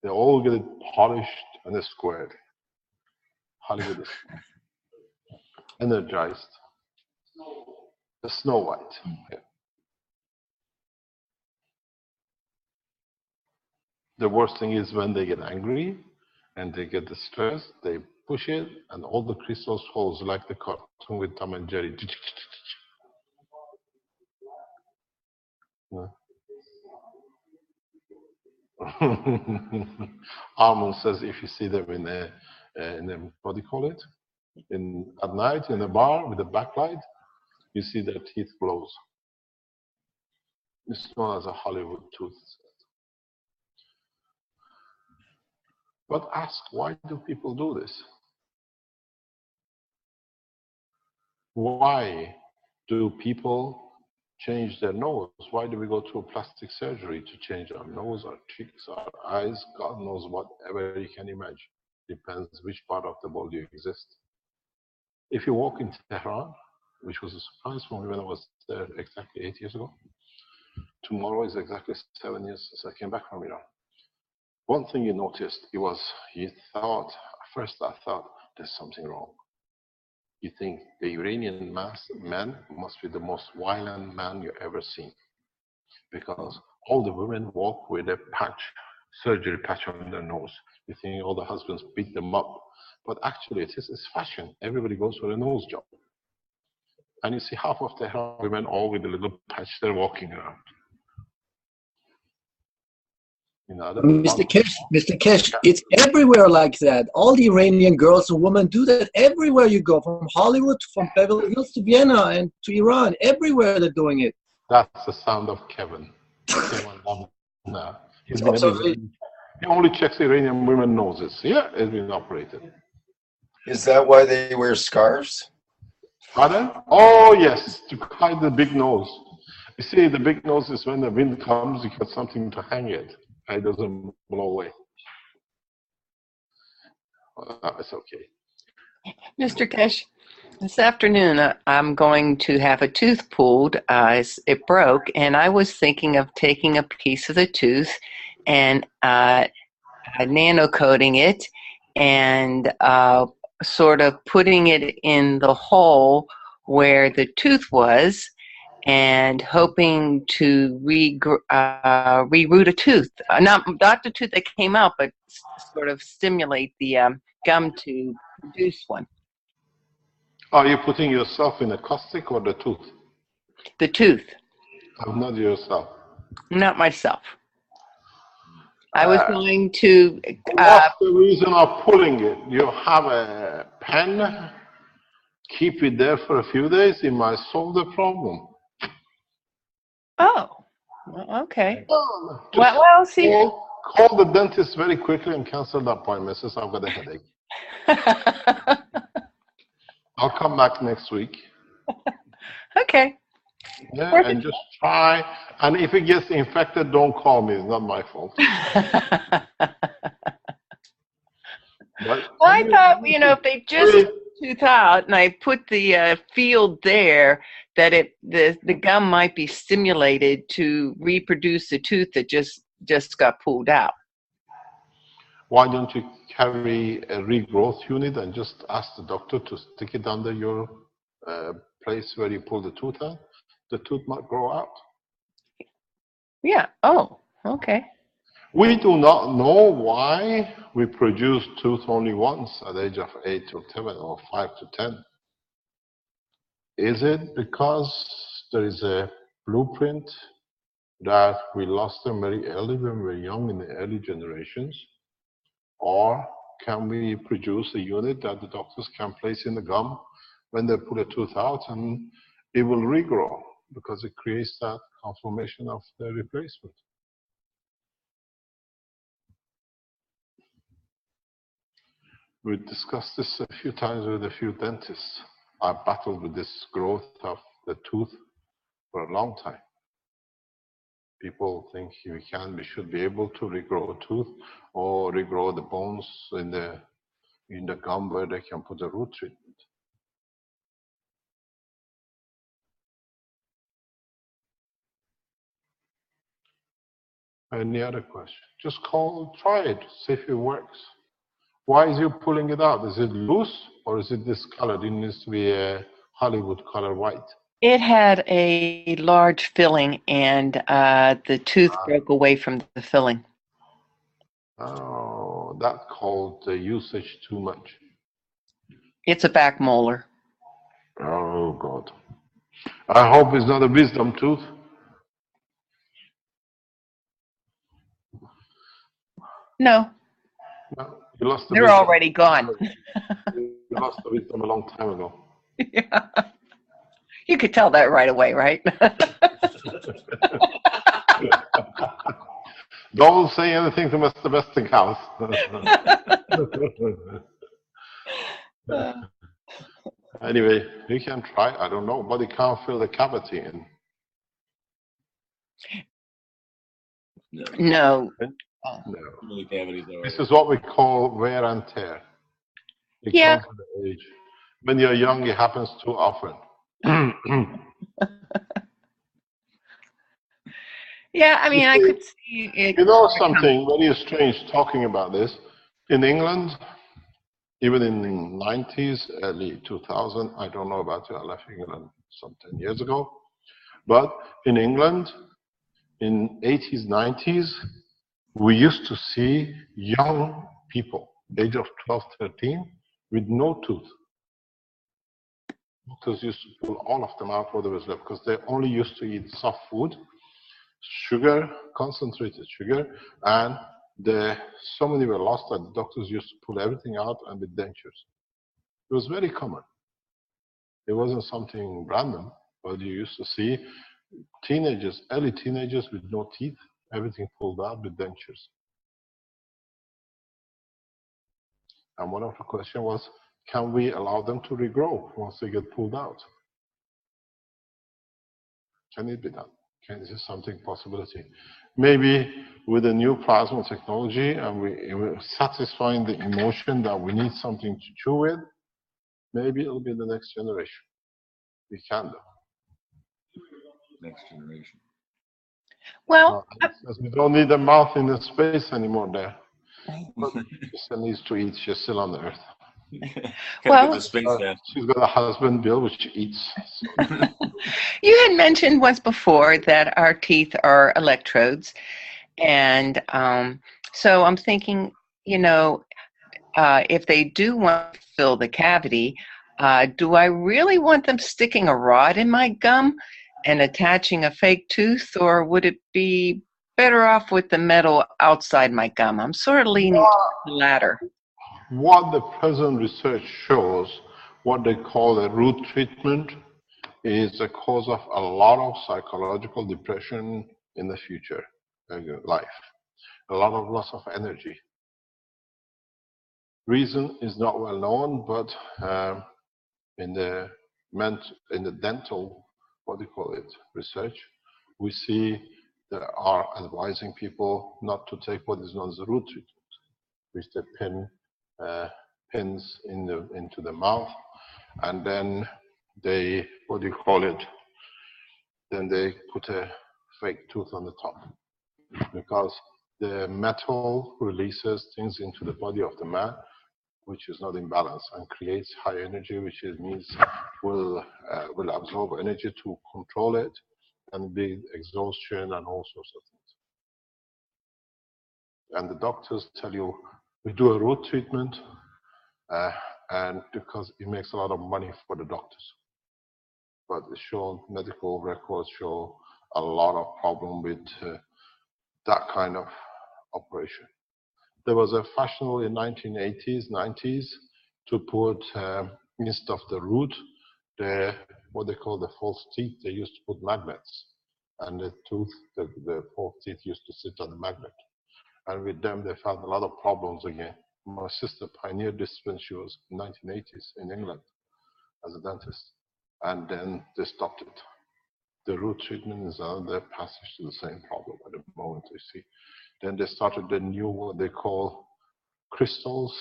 They all get it polished and squared. Hollywood is energized. The Snow White. Yeah. The worst thing is when they get angry and they get distressed, they push it and all the crystals falls like the cartoon with Tom and Jerry. Armand says if you see them in a what do you call it? At night in a bar with a backlight, you see their teeth glows. It's known as a Hollywood tooth. But ask, why do people do this? Why do people change their nose? Why do we go through plastic surgery to change our nose, our cheeks, our eyes? God knows whatever you can imagine. Depends which part of the body you exist. If you walk in Tehran, which was a surprise for me when I was there exactly 8 years ago, tomorrow is exactly 7 years since I came back from Iran. One thing you noticed, first I thought there's something wrong. You think the Iranian man must be the most violent man you've ever seen, because all the women walk with a surgery patch on their nose. You think all the husbands beat them up, but actually it's fashion. Everybody goes for a nose job. And you see half of Tehran women all with a little patch, they're walking around. Mr. Keshe, it's everywhere like that. All the Iranian girls and women do that everywhere you go, from Hollywood, from Beverly Hills to Vienna and to Iran. Everywhere they're doing it. That's the sound of Kevin. No, he's been he only checks Iranian women's noses. Yeah, it's been operated. Is that why they wear scarves? Pardon? Oh, yes, to hide the big nose. You see, the big nose is when the wind comes, you got something to hang it. It doesn't blow away. It's okay. Mr. Keshe, this afternoon I'm going to have a tooth pulled. It broke, and I was thinking of taking a piece of the tooth and nano-coating it and sort of putting it in the hole where the tooth was, and hoping to reroot a tooth. Not the tooth that came out, but sort of stimulate the gum to produce one. Are you putting yourself in a caustic or the tooth? The tooth. Not yourself. Not myself. I was going to... what's the reason of pulling it? You have a pen? keep it there for a few days, it might solve the problem. Oh, well, okay. Just Well, see. Call the dentist very quickly and cancel the appointment since I've got a headache. I'll come back next week. Okay. Yeah, Perfect. and just try. And if it gets infected, don't call me. It's not my fault. But Well, I thought, if they just took the tooth out and I put the field there, that the gum might be stimulated to reproduce the tooth that just got pulled out. why don't you carry a regrowth unit and just ask the doctor to stick it under your place where you pull the tooth out? The tooth might grow out. Yeah. Oh, okay. We do not know why we produce tooth only once at the age of 8 to 10 or 5 to 10. Is it because there is a blueprint that we lost them very early when we were young in the early generations? Or can we produce a unit that the doctors can place in the gum when they pull a tooth out and it will regrow because it creates that conformation of the replacement? We discussed this a few times with a few dentists. I battled with this growth of the tooth for a long time. People think we should be able to regrow a tooth or regrow the bones in the gum where they can put a root treatment. Any other question? Just try it, see if it works. Why is you pulling it out? Is it loose or is it discolored? It needs to be a Hollywood color white. It had a large filling, and the tooth broke away from the filling. Oh, that's called the usage too much. It's a back molar. Oh, God. I hope it's not a wisdom tooth. No. No, you lost the They're wisdom. already gone. You lost the wisdom a long time ago. Yeah. You could tell that right away, right? Don't say anything to Mr. Westinghouse. Anyway, you can try. I don't know, but you can't fill the cavity in. No. No. This is what we call wear and tear. It Yeah. comes with age. When you're young, it happens too often. Yeah, I mean, I could see it. You know something very strange talking about this? In England, even in the 90s, early 2000, I don't know about you, I left England some 10 years ago, but in England, in 80s, 90s, we used to see young people, age of 12, 13, with no tooth. Doctors used to pull all of them out what there was left because they only used to eat soft food, sugar, concentrated sugar, and so many were lost that the doctors used to pull everything out and with dentures. It was very common. It wasn't something random, but you used to see teenagers, early teenagers with no teeth, everything pulled out with dentures. And one of the questions was, can we allow them to regrow once they get pulled out? Can it be done? Is this something possibility? Maybe with a new plasma technology and we're satisfying the emotion that we need something to chew with, maybe it'll be the next generation. We can do. Next generation. Well, as we don't need a mouth in the space anymore there. But she still needs to eat. She's still on the earth. Well, she's got a husband, Bill, which eats. you had mentioned once before that our teeth are electrodes, and so I'm thinking, if they do want to fill the cavity, do I really want them sticking a rod in my gum and attaching a fake tooth, or would it be better off with the metal outside my gum? I'm sort of leaning to the latter. What the present research shows, what they call a root treatment is a cause of a lot of psychological depression in the future life, a lot of loss of energy. Reason is not well known, but in the dental, what do you call it, research, we see they are advising people not to take what is known as the root treatment, which they pins into the mouth, and then they, what do you call it, then they put a fake tooth on the top, because the metal releases things into the body of the man which is not in balance and creates high energy, which means will absorb energy to control it, and be exhaustion and all sorts of things. And the doctors tell you, we do a root treatment, and because it makes a lot of money for the doctors. But it's shown, medical records show a lot of problem with that kind of operation. There was a fashionable in 1980s, 90s to put, instead of the root, what they call the false teeth, they used to put magnets. And the tooth, the false teeth used to sit on the magnet. And with them, they found a lot of problems again. My sister pioneered this when she was in the 1980s in England as a dentist. And then they stopped it. The root treatment is another passage to the same problem at the moment, you see. Then they started the new, what they call crystals,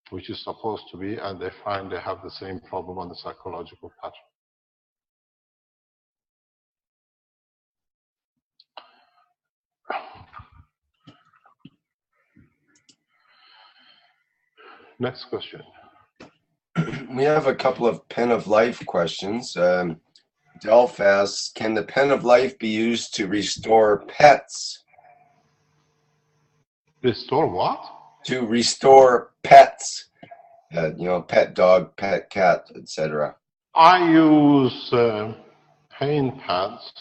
which is supposed to be, and they find they have the same problem on the psychological pattern. Next question. We have a couple of pen of life questions. Delph asks, can the pen of life be used to restore pets? Restore what? To restore pets. You know, pet dog, pet cat, etc. I use pain pads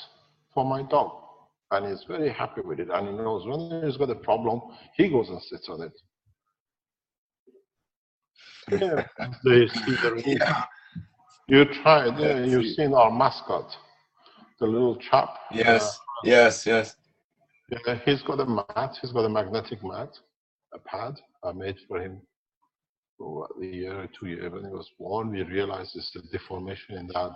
for my dog, and he's very happy with it. And he knows when he's got a problem, he goes and sits on it. Yeah, they see the relief. Yeah. You tried, yeah, you've seen our mascot, the little chap. Yes, yes. Yeah, he's got a mat, he's got a magnetic mat, a pad I made for him for a year or 2 years. When he was born, we realized it's a deformation in that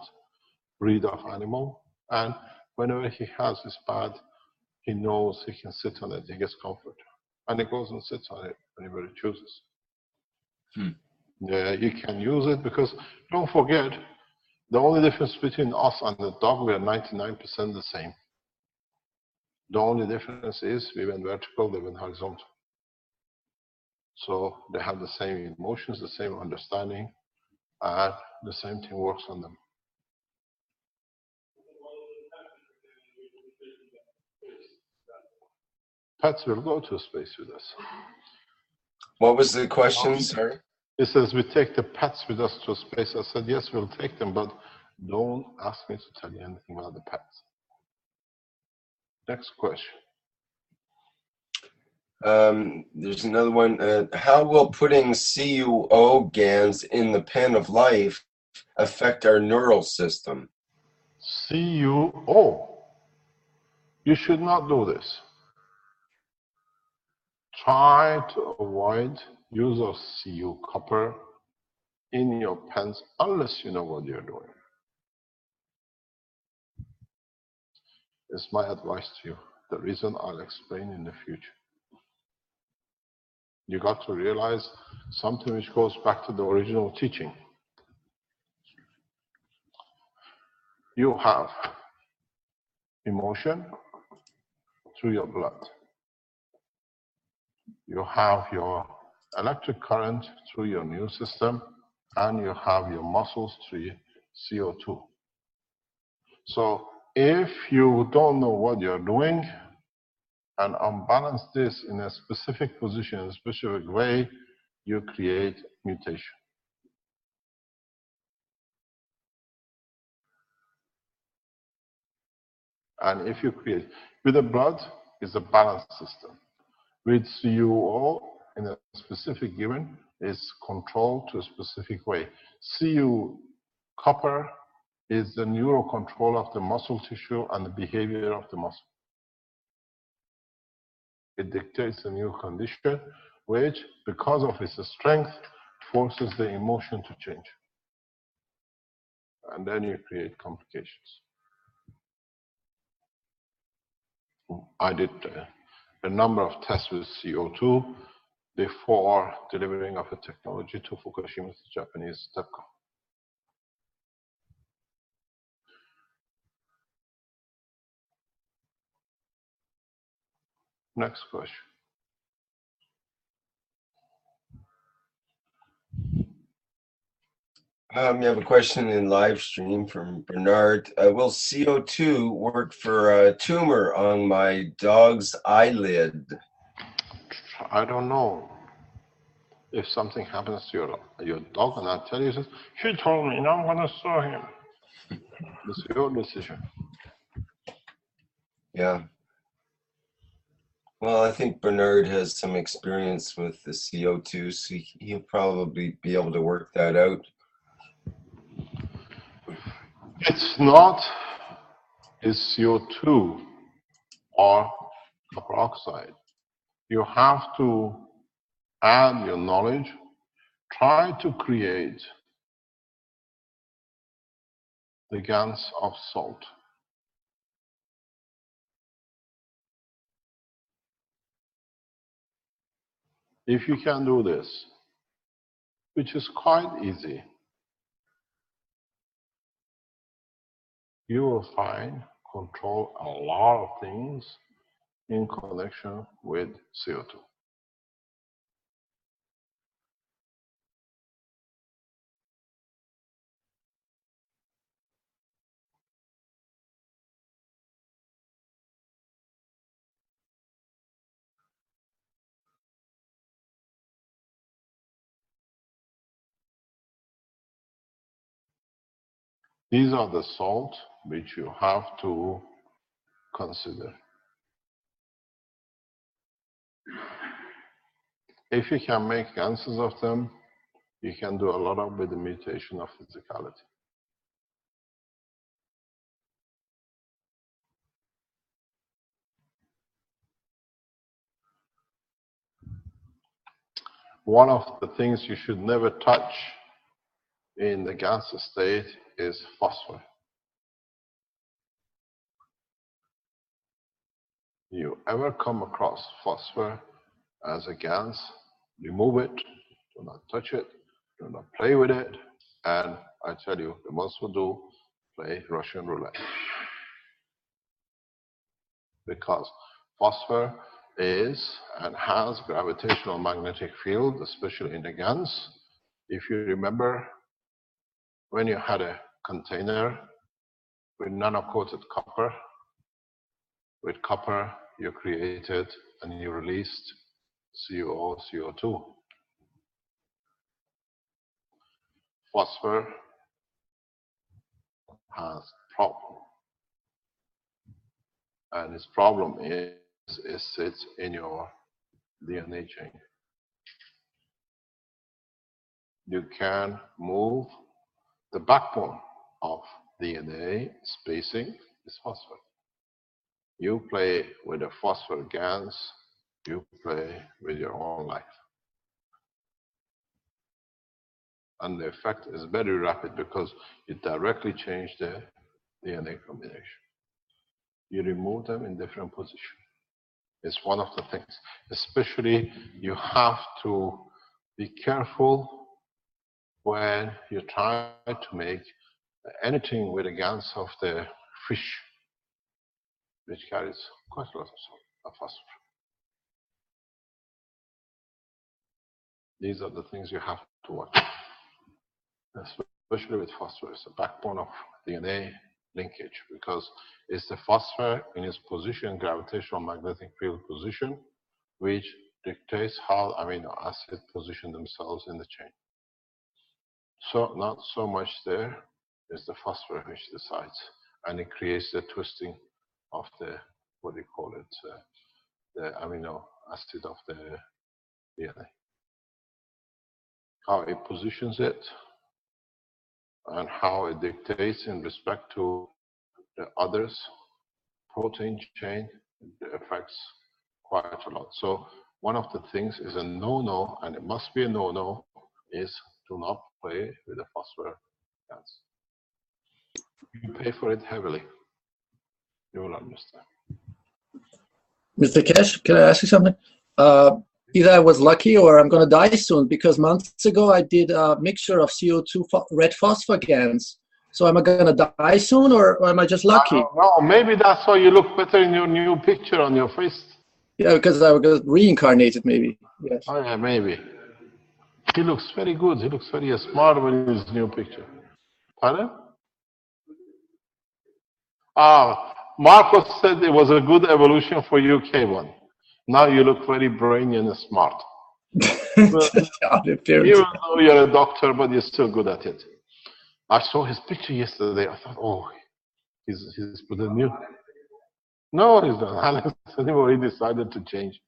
breed of animal. And whenever he has his pad, he knows he can sit on it, he gets comfort. And he goes and sits on it whenever he chooses. Yeah, you can use it because, don't forget, the only difference between us and the dog, we are 99% the same. The only difference is we went vertical, they went horizontal. So they have the same emotions, the same understanding, and the same thing works on them. Pets will go to space with us. What was the question, sir? It says we take the pets with us to space. I said, yes, we'll take them, but don't ask me to tell you anything about the pets. Next question. There's another one. How will putting CUO GANs in the pen of life affect our neural system? CUO. You should not do this. Try to avoid use of CU copper in your pens unless you know what you're doing. It's my advice to you. The reason I'll explain in the future. You got to realize something which goes back to the original teaching. You have emotion through your blood. You have your electric current through your immune system, and you have your muscles through CO2. So if you don't know what you're doing and unbalance this in a specific position, in a specific way, you create mutation. And if you create, with the blood, it's a balanced system. With CUO, in a specific given, is controlled to a specific way. Cu copper is the neurocontrol of the muscle tissue and the behavior of the muscle. It dictates a new condition, which, because of its strength, forces the emotion to change. And then you create complications. I did a number of tests with CO2 before delivering of a technology to Fukushima's Japanese TEPCO. Next question. You have a question in live stream from Bernard. Will CO2 work for a tumor on my dog's eyelid? I don't know. If something happens to your dog and I tell you, she told me, now I'm going to sue him. It's your decision. Yeah. Well, I think Bernard has some experience with the CO2, so he'll probably be able to work that out. It's not is CO2 or copper oxide. You have to add your knowledge, try to create the GANs of salt. If you can do this, which is quite easy, you will control a lot of things in connection with CO2. These are the salts which you have to consider. If you can make answers of them, you can do a lot of with the mutation of physicality. One of the things you should never touch in the gas state is phosphor. You ever come across phosphor as a gas, remove it, do not touch it, do not play with it, and I tell you, the most will do, play Russian roulette. Because phosphor is and has gravitational magnetic field, especially in the GANs. If you remember, when you had a container with nano-coated copper, with copper you created and you released CO, CO2. Phosphor has a problem. And its problem is it sits in your DNA chain. You can move the backbone of DNA spacing is phosphor. You play with the phosphor GANs, you play with your own life. And the effect is very rapid because you directly change the DNA combination. You remove them in different positions. It's one of the things. Especially you have to be careful when you try to make anything with the GANs of the fish, which carries quite a lot of phosphor. These are the things you have to watch. Especially with phosphor, it's the backbone of DNA linkage because it's the phosphor in its position, gravitational magnetic field position, which dictates how amino acids position themselves in the chain. So not so much there is the phosphor which decides, and it creates the twisting of the, what do you call it, the amino acid of the DNA. how it positions it, and how it dictates in respect to the others protein chain. It affects quite a lot. So one of the things is a no-no, and it must be a no-no, is do not play with the phosphor gans. You pay for it heavily. You will understand. Mr. Keshe, can I ask you something? Either I was lucky or I'm going to die soon, because months ago I did a mixture of CO2 red phosphor gans. So am I going to die soon, or am I just lucky? No, maybe that's why you look better in your new picture on your face. Yeah, because I was reincarnated, maybe. Yes. Oh yeah, maybe. He looks very good. He looks very smart in his new picture. Pardon? Marcos said it was a good evolution for you, K1. Now you look very brainy and smart. Well, even though you're a doctor, but you're still good at it. I saw his picture yesterday. I thought, oh, he's put a new. No, he's not. Alex anyway, he decided to change.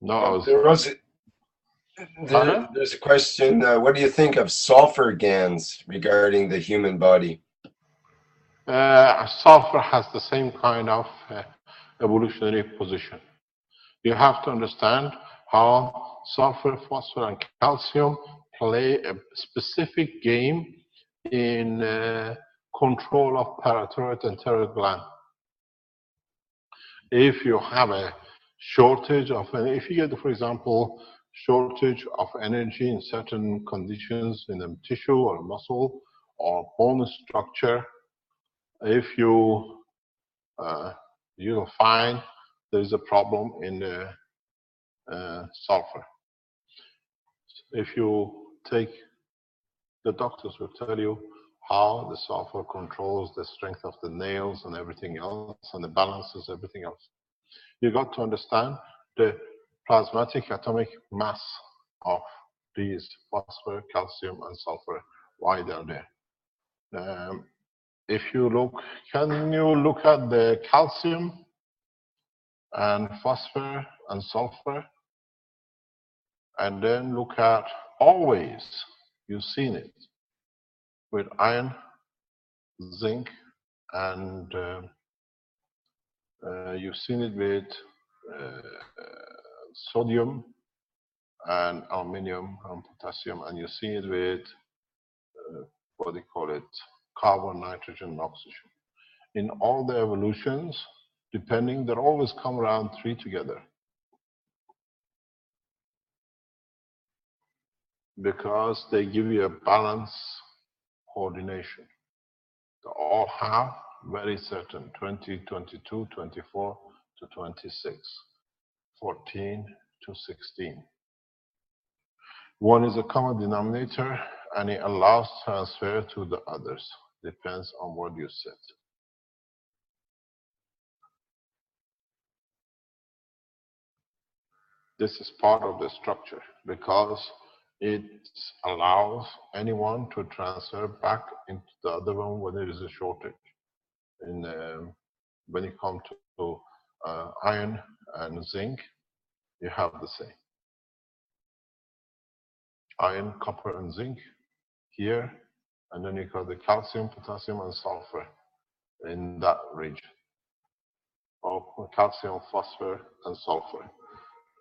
No, I was. There's a question. What do you think of sulfur gans regarding the human body? Sulfur has the same kind of evolutionary position. You have to understand how sulfur, phosphor, and calcium play a specific game in control of parathyroid and thyroid gland. If you have a shortage of, if you get, for example, shortage of energy in certain conditions in the tissue or muscle or bone structure, if you you'll find there is a problem in the sulfur. If you take, the doctors will tell you how the sulfur controls the strength of the nails and everything else, and the balances everything else. You got to understand the plasmatic atomic mass of these phosphor, calcium, and sulfur, why they're there. If you look, can you look at the calcium and phosphor and sulfur, and then look at always, you've seen it, with iron, zinc, and you've seen it with sodium and aluminum and potassium, and you see it with what they call it, carbon, nitrogen, and oxygen. In all the evolutions, depending, they always come around 3 together, because they give you a balance coordination. They all have very certain 20, 22, 24 to 26, 14 to 16. One is a common denominator, and it allows transfer to the others. Depends on what you set. This is part of the structure because it allows anyone to transfer back into the other one when there is a shortage. When it comes to iron and zinc, you have the same. Iron, copper, and zinc here, and then you got the calcium, potassium, and sulfur in that region. Or calcium, phosphor, and sulfur.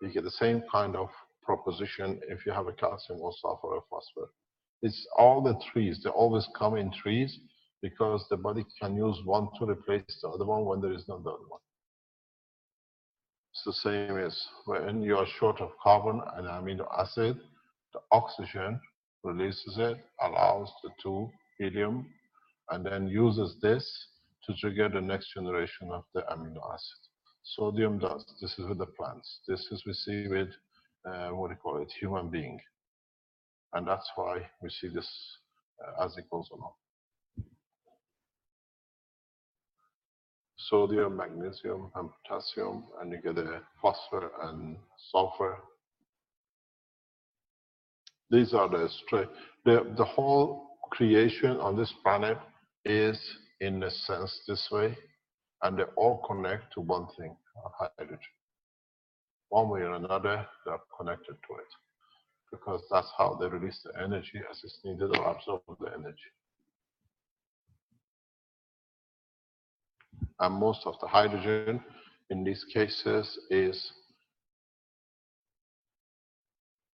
You get the same kind of proposition if you have a calcium or sulfur or phosphor. It's all the threes. They always come in threes because the body can use one to replace the other one when there is no other one. It's the same as when you are short of carbon and amino acid, the oxygen releases it, allows the 2 helium, and then uses this to trigger the next generation of the amino acid. Sodium does. This is with the plants. This is we see with, what do you call it, human being. And that's why we see this as it goes along. Sodium, magnesium, and potassium, and you get the phosphor and sulfur. These are the whole creation on this planet is, in a sense, this way, and they all connect to one thing, hydrogen. one way or another, they're connected to it, because that's how they release the energy as it's needed or absorb the energy. And most of the hydrogen in these cases is,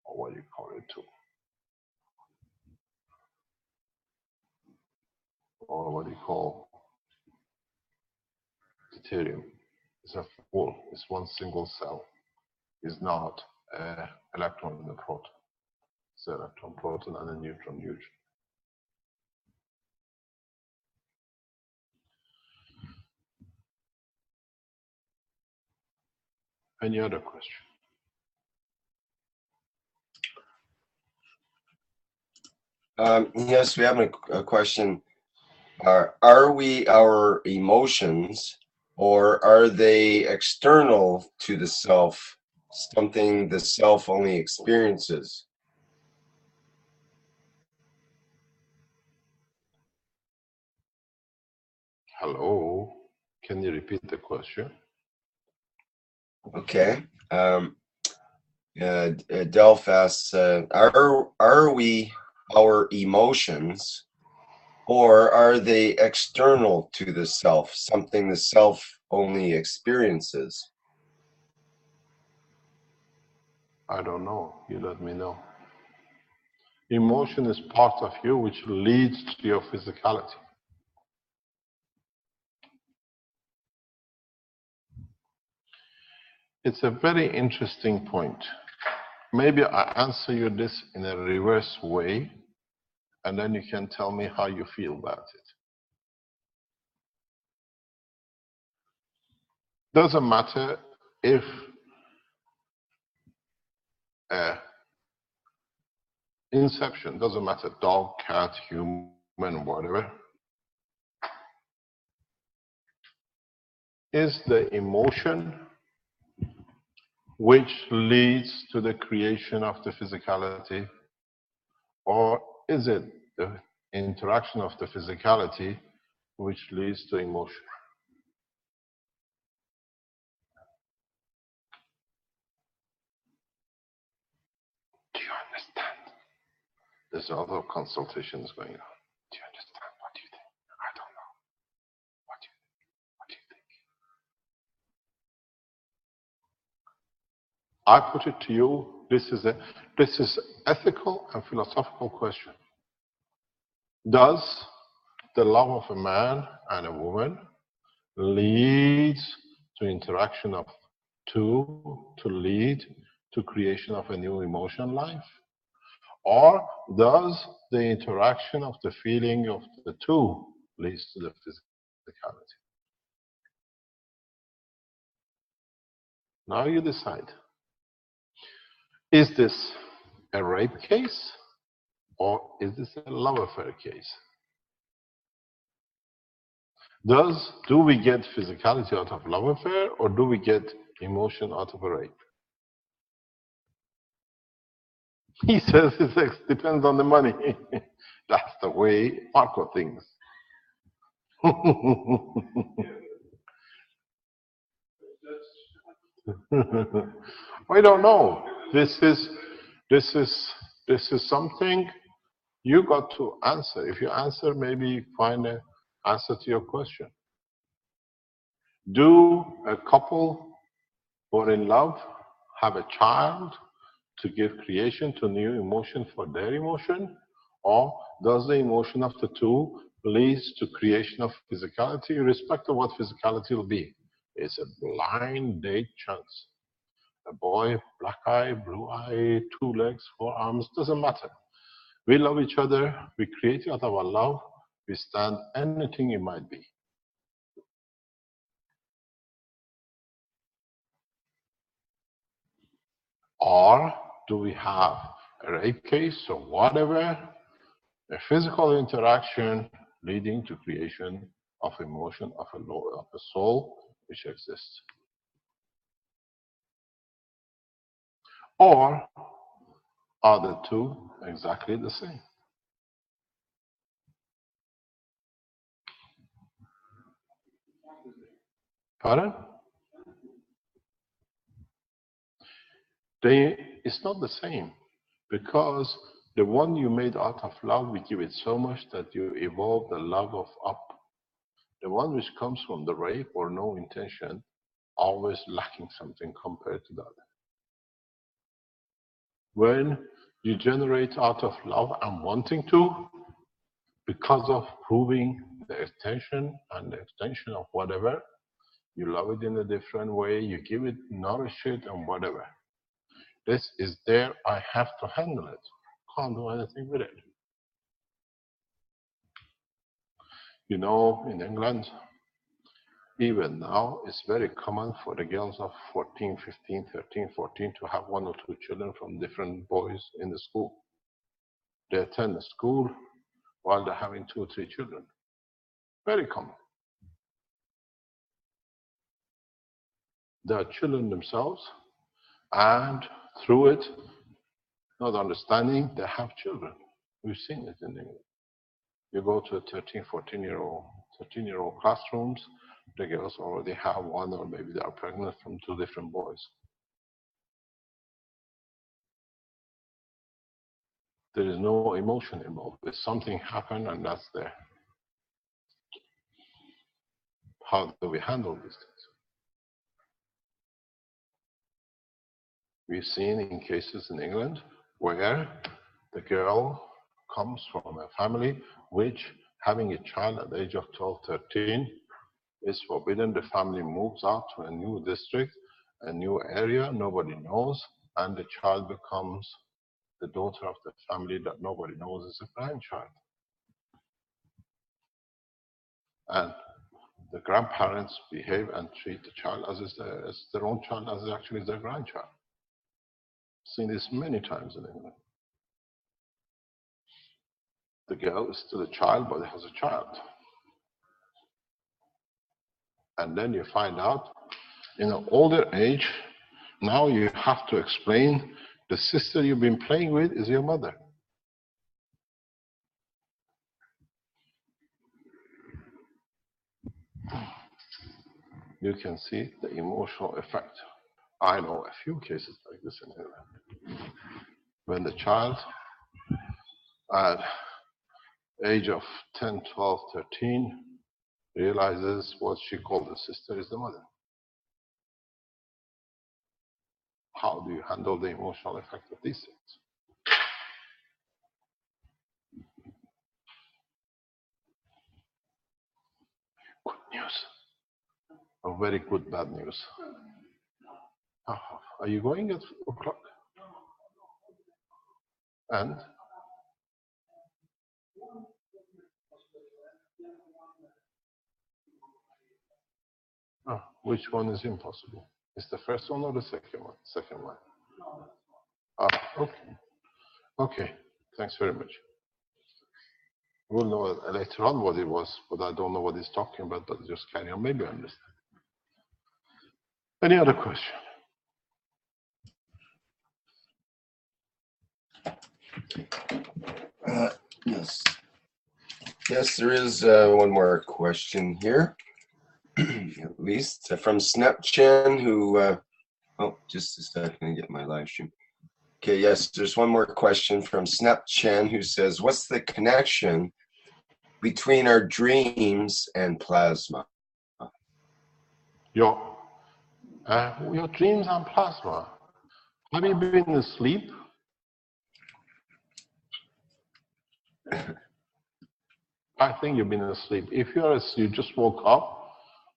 or what do you call it too? Or what do you call deuterium? It's a full, it's one single cell. It's not an electron and a proton. It's an electron, proton, and a neutron usually. Any other question? Yes, we have a question. Are we our emotions, or are they external to the self, something the self only experiences? Hello, can you repeat the question? Okay. Delph asks, are we our emotions, or are they external to the self, something the self only experiences? I don't know. You let me know. Emotion is part of you which leads to your physicality. It's a very interesting point. Maybe I answer you this in a reverse way, and then you can tell me how you feel about it. Doesn't matter if inception, doesn't matter, dog, cat, human, whatever, is the emotion which leads to the creation of the physicality, or is it the interaction of the physicality which leads to emotion? Do you understand? There's a lot of consultations going on. Do you understand? What do you think? I don't know. What do you think? I put it to you, this is ethical and philosophical question. Does the love of a man and a woman leads to interaction of two to lead to creation of a new emotion life? Or does the interaction of the feeling of the two leads to the physicality? Now you decide. Is this a rape case, or is this a love affair case? Do we get physicality out of love affair, or do we get emotion out of a rape? He says it depends on the money. That's the way Marco thinks. I don't know. This is something you got to answer. If you answer, maybe find an answer to your question. Do a couple who are in love have a child to give creation to new emotion for their emotion? Or does the emotion of the two leads to creation of physicality, irrespective of what physicality will be? It's a blind date chance. A boy, black eye, blue eye, 2 legs, 4 arms, doesn't matter. We love each other, we create out of our love, we stand anything it might be. Or do we have a rape case or whatever, a physical interaction leading to creation of emotion of a soul which exists? Or are the two exactly the same? Pardon? It's not the same, because the one you made out of love, we give it so much that you evolve the love of up. The one which comes from the rape or no intention, always lacking something compared to the other. When you generate out of love and wanting to, because of proving the extension and the extension of whatever, you love it in a different way, you give it, nourish it, and whatever. This is there, I have to handle it. Can't do anything with it. You know, in England, even now, it's very common for the girls of 14, 15, 13, 14 to have 1 or 2 children from different boys in the school. They attend the school while they're having 2 or 3 children. Very common. They are children themselves, and through it, not understanding, they have children. We've seen it in England. You go to a 13, 14-year-old classrooms, the girls already have 1, or maybe they are pregnant from 2 different boys. There is no emotion involved. If something happened and that's there. How do we handle these things? We've seen in cases in England where the girl comes from a family which, having a child at the age of 12, 13, is forbidden. The family moves out to a new district, a new area, nobody knows, and the child becomes the daughter of the family that nobody knows is a grandchild. And the grandparents behave and treat the child as their own child, as actually their grandchild. Seen this many times in England. The girl is still a child, but has a child. And then you find out, in an older age, now you have to explain the sister you've been playing with is your mother. You can see the emotional effect. I know a few cases like this in England. When the child at age of 10, 12, 13 realizes what she called the sister is the mother. How do you handle the emotional effect of these things? Good news. A very good bad news. Are you going at 4 o'clock? And? Which one is impossible? Is the first one or the second one? Second one. Okay. Okay. Thanks very much. We'll know later on what it was, but I don't know what he's talking about, but just carry on. Maybe I understand. Any other question? Yes. Yes, there is one more question here, at least from Snapchan, who, oh, just a second to get my live stream. Okay, yes, there's one more question from Snapchan, who says, what's the connection between our dreams and plasma? Your dreams and plasma. Have you been asleep? I think you've been asleep. If you just woke up,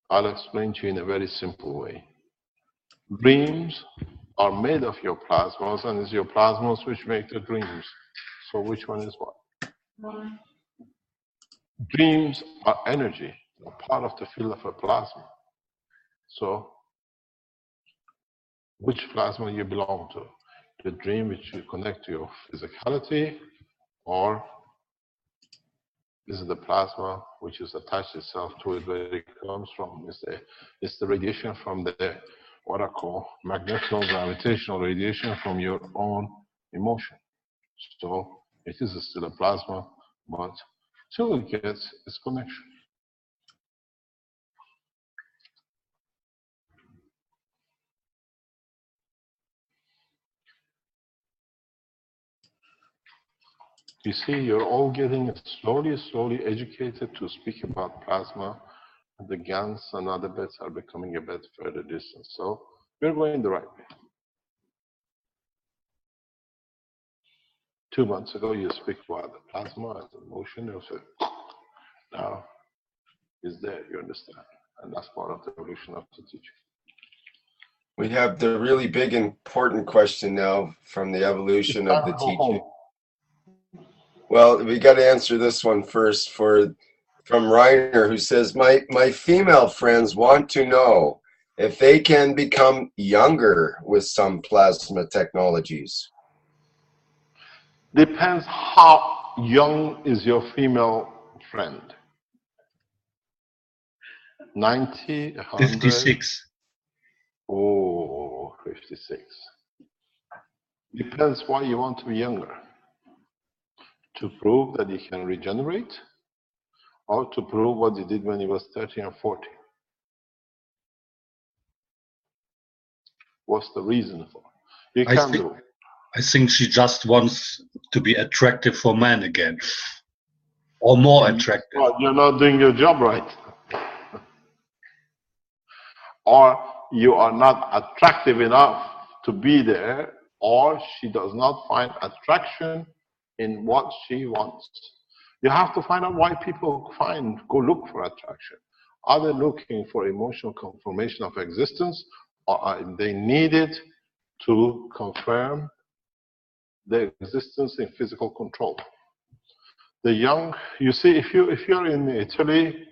I'll explain to you in a very simple way. Dreams are made of your plasmas, and it's your plasmas which make the dreams. So which one is what? Dreams are energy, a part of the field of a plasma. So which plasma you belong to? The dream which you connect to your physicality, or this is the plasma which is attached itself to it, where it comes from. It's the radiation from the, what I call magneto-gravitational radiation from your own emotion. So it is still a plasma, but till it gets its connection. You see, you're all getting slowly educated to speak about plasma. The GANs and other bits are becoming a bit further distant. So we're going the right way. 2 months ago, you speak about the plasma and the motion. You say, now it's there, you understand. And that's part of the evolution of the teaching. We have the really big important question now from the evolution of the teaching. Well, we got to answer this one first from Reiner, who says, my female friends want to know if they can become younger with some plasma technologies. Depends how young is your female friend. 90, 100? 56. Oh, 56. Depends why you want to be younger. To prove that you can regenerate, or to prove what you did when you was 30 and 40. What's the reason for it? You can do. I think she just wants to be attractive for men again. Or more attractive. Well, you're not doing your job right. Or you are not attractive enough to be there, or she does not find attraction in what she wants. You have to find out why people go look for attraction. Are they looking for emotional confirmation of existence, or are they needed to confirm their existence in physical control? The young, you see, if you're in Italy,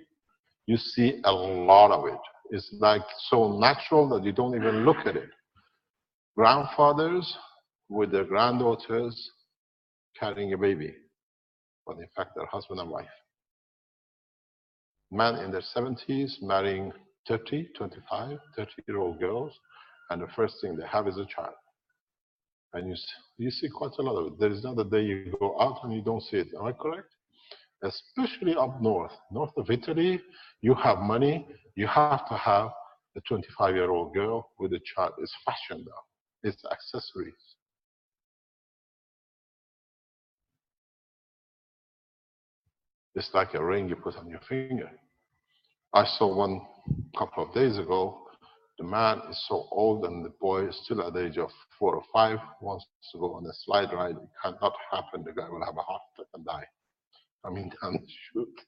you see a lot of it. It's like so natural that you don't even look at it. Grandfathers with their granddaughters carrying a baby, but in fact they're husband and wife. Men in their 70s marrying 30, 25, 30-year-old girls, and the first thing they have is a child. And you see quite a lot of it. There is not a day you go out and you don't see it. Am I correct? Especially up north of Italy, you have money, you have to have a 25-year-old girl with a child. It's fashion now. It's accessories. It's like a ring you put on your finger. I saw one a couple of days ago. The man is so old and the boy is still at the age of 4 or 5, wants to go on a slide ride. It cannot happen. The guy will have a heart attack and die. I mean, down the chute.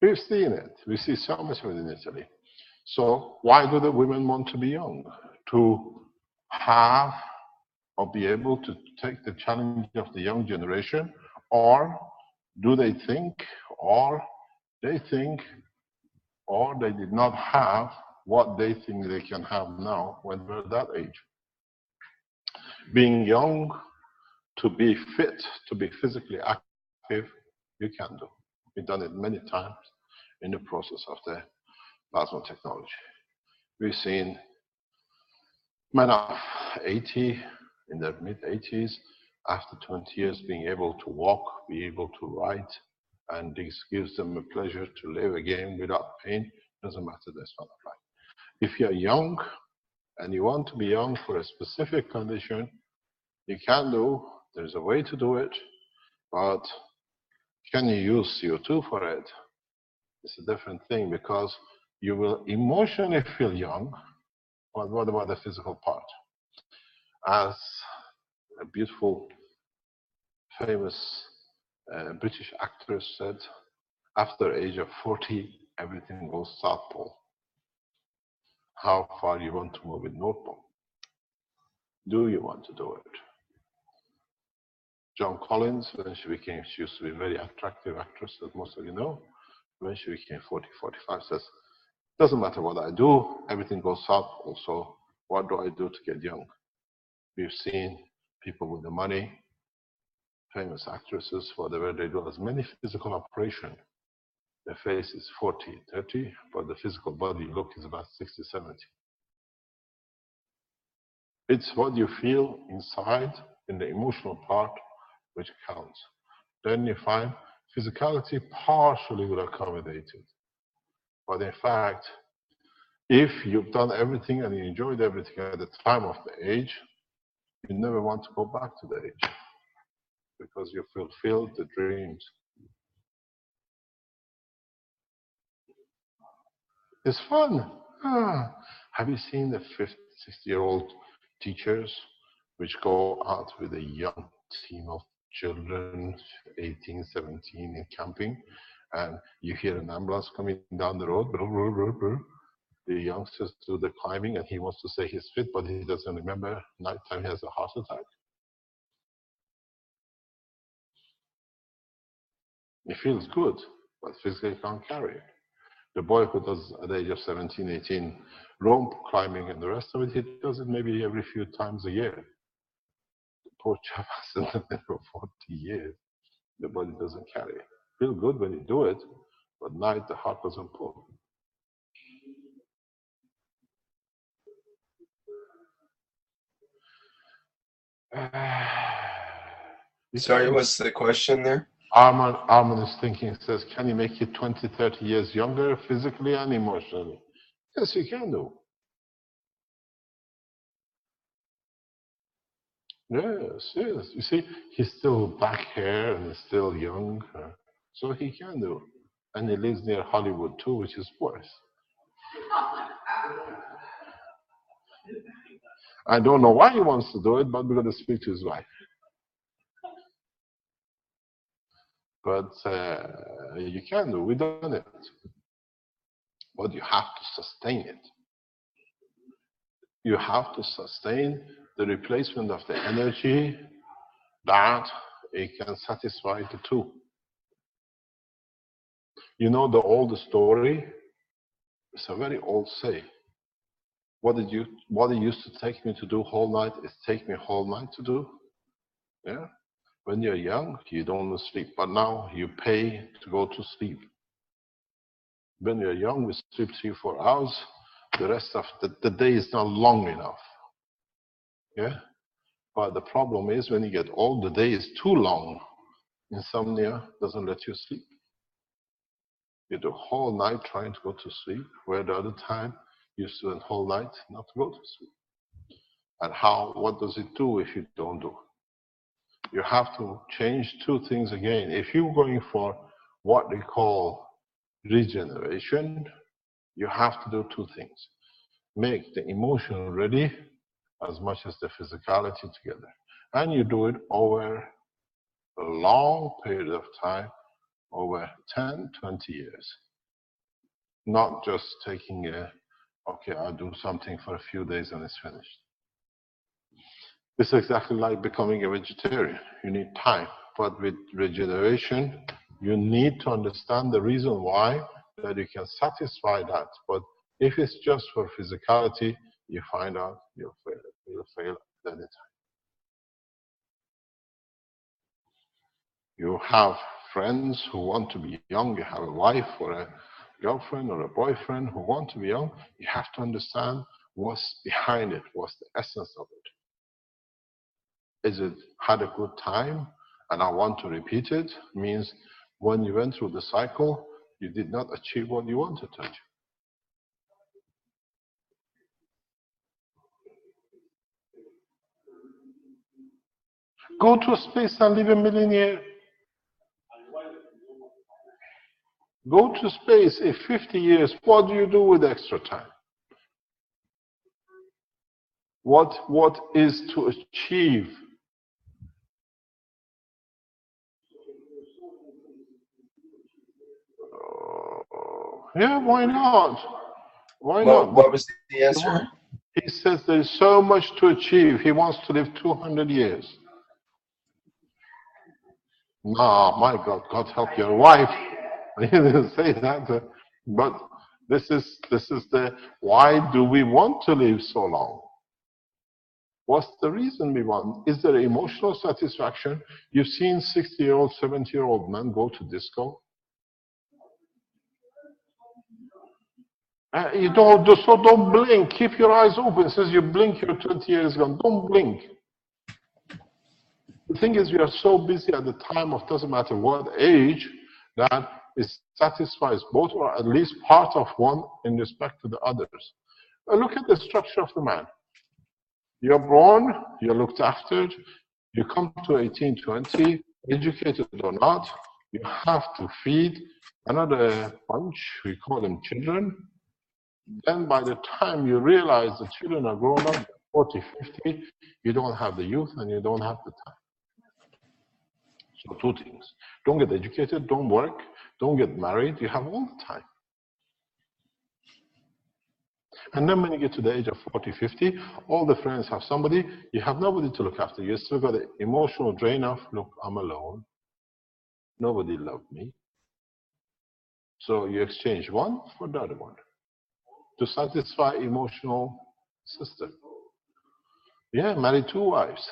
We've seen it. We see so much of it in Italy. So why do the women want to be young? To have or be able to take the challenge of the young generation, or do they think, or they did not have what they think they can have now when they're that age? Being young, to be fit, to be physically active, you can do. We've done it many times in the process of the plasma technology. We've seen men of 80, in their mid-80s, after 20 years being able to walk, be able to write, and this gives them a pleasure to live again without pain. Doesn't matter their span of life. If you're young and you want to be young for a specific condition, you can do. There's a way to do it, but can you use CO2 for it? It's a different thing, because you will emotionally feel young, but what about the physical part? As a beautiful, famous British actress said, after the age of 40, everything goes South Pole. How far you want to move with North Pole? Do you want to do it? Joan Collins, when she used to be a very attractive actress, as most of you know. When she became 40, 45, says, doesn't matter what I do, everything goes South Pole, so what do I do to get young? We've seen people with the money, famous actresses, whatever they do, as many physical operations. The face is 40, 30, but the physical body look is about 60, 70. It's what you feel inside, in the emotional part, which counts. Then you find physicality partially will accommodate it. But in fact, if you've done everything and you enjoyed everything at the time of the age, You never want to go back to the age because you fulfilled the dreams. It's fun. Have you seen the 50, 60-year-old teachers which go out with a young team of children, 18, 17, in camping, and you hear an ambulance coming down the road, brr, brr, brr, brr. The youngsters do the climbing and he wants to say he's fit, but he doesn't remember nighttime he has a heart attack. It feels good, but physically can't carry it. The boy who does at the age of 17, 18, rope climbing and the rest of it, he does it maybe every few times a year. The poor chap hasn't done it for 40 years. The body doesn't carry it. Feel good when you do it, but at night the heart doesn't pull. Sorry, what's the question there? Arman is thinking, says, can you make you 20, 30 years younger physically and emotionally? Yes, you can do. Yes, yes. You see, he's still black hair and he's still young, so he can do. And he lives near Hollywood too, which is worse. I don't know why he wants to do it, but we're going to speak to his wife. But you can do. We've done it. But you have to sustain it. You have to sustain the replacement of the energy that it can satisfy the two. You know the old story? It's a very old say. What it used to take me to do whole night is take me whole night to do. Yeah. When you're young, you don't want to sleep, but now you pay to go to sleep. When you're young, we sleep 3-4 hours. The rest of the day is not long enough. Yeah. But the problem is when you get old, the day is too long. Insomnia doesn't let you sleep. You do whole night trying to go to sleep, where the other time you spend whole night not to go to sleep. And what does it do if you don't do? You have to change two things again. If you're going for what they call regeneration, you have to do two things. Make the emotion ready as much as the physicality together. And you do it over a long period of time, over 10, 20 years. Not just taking okay, I'll do something for a few days and it's finished. It's exactly like becoming a vegetarian. You need time. But with regeneration, you need to understand the reason why, that you can satisfy that. But if it's just for physicality, you find out you'll fail. You'll fail at any time. You have friends who want to be young. You have a wife or a girlfriend or a boyfriend who want to be young. You have to understand what's behind it, what's the essence of it. Is it had a good time and I want to repeat it? Means when you went through the cycle, you did not achieve what you wanted to achieve. Go to space and live a millionaire. Go to space in 50 years. What do you do with extra time? What is to achieve? Yeah, why not? Why not? What was the answer? He says there's so much to achieve. He wants to live 200 years. No, my God, God help your wife. He didn't say that. But this is the, why do we want to live so long? What's the reason we want? Is there emotional satisfaction? You've seen 60-year-old, 70-year-old men go to disco? You don't, so don't blink. Keep your eyes open. It says you blink, you're 20 years gone. Don't blink. The thing is, we are so busy at the time of doesn't matter what age, that it satisfies both or at least part of one in respect to the others. Look at the structure of the man. You're born, you're looked after, you come to 18, 20, educated or not, you have to feed another bunch, we call them children. Then by the time you realize the children are grown up, 40, 50, you don't have the youth and you don't have the time. So two things. Don't get educated, don't work, don't get married, you have all the time. And then when you get to the age of 40, 50, all the friends have somebody, you have nobody to look after. You still got the emotional drain of, look, I'm alone. Nobody loved me. So you exchange one for the other one to satisfy emotional system. Yeah, married 2 wives.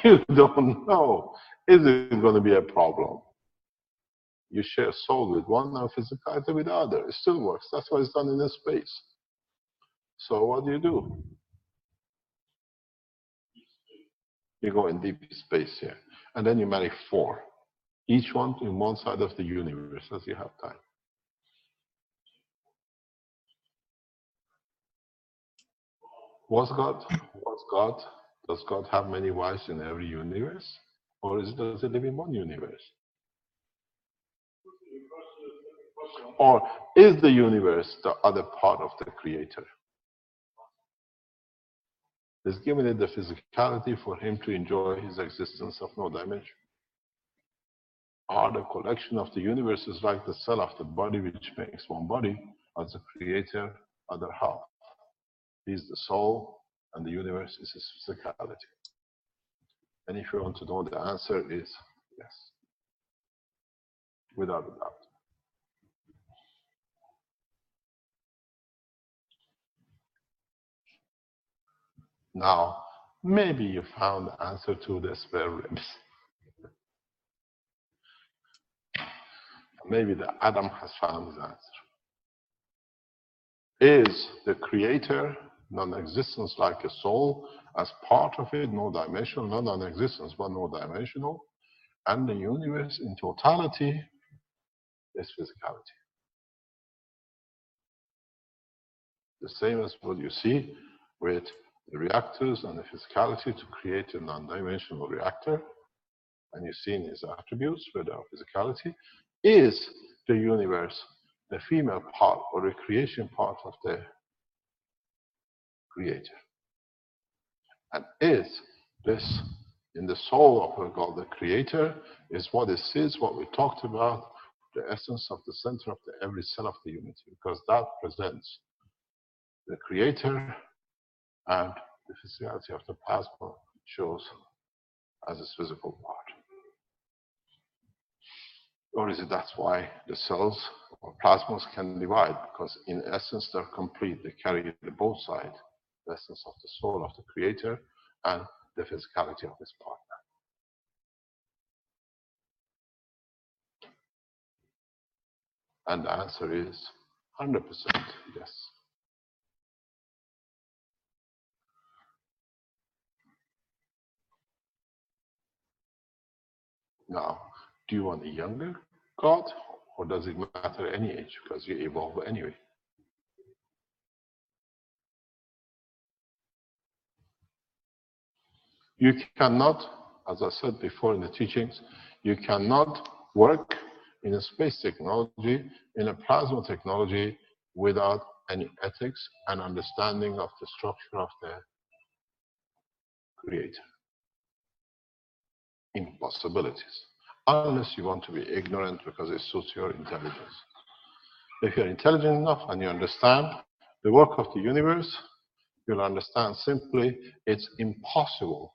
You don't know. Is it going to be a problem? You share soul with one and physicality with the other. It still works. That's why it's done in this space. So what do? You go in deep space here. And then you marry 4. Each one in one side of the universe as you have time. Was God? Does God have many wives in every universe? Or does it live in one universe? Or is the universe the other part of the creator? Is given it the physicality for him to enjoy his existence of no dimension? Are the collection of the universe is like the cell of the body which makes one body, as the creator, other half? He is the soul, and the universe is his physicality. And if you want to know, the answer is yes, without a doubt. Now, maybe you found the answer to the spare ribs. Maybe the Adam has found his answer. Is the creator non-existence like a soul as part of it, no dimensional, not non-existence, but no dimensional, and the universe in totality is physicality. The same as what you see with the reactors and the physicality to create a non-dimensional reactor, and you see in his attributes with our physicality, is the universe the female part or the creation part of the creator? And is this in the soul of what we call the creator, is what it is, what we talked about, the essence of the center of every cell of the unity, because that presents the creator and the physicality of the plasma shows as its physical part. Or is it that's why the cells or plasmas can divide, because in essence they're complete, they carry the both sides, the essence of the soul of the creator and the physicality of his partner. And the answer is 100% yes. Now, do you want a younger God, or does it matter any age, because you evolve anyway? You cannot, as I said before in the teachings, you cannot work in a space technology, in a plasma technology, without any ethics and understanding of the structure of the creator. Impossibilities. Unless you want to be ignorant because it suits your intelligence. If you're intelligent enough and you understand the work of the universe, you'll understand simply it's impossible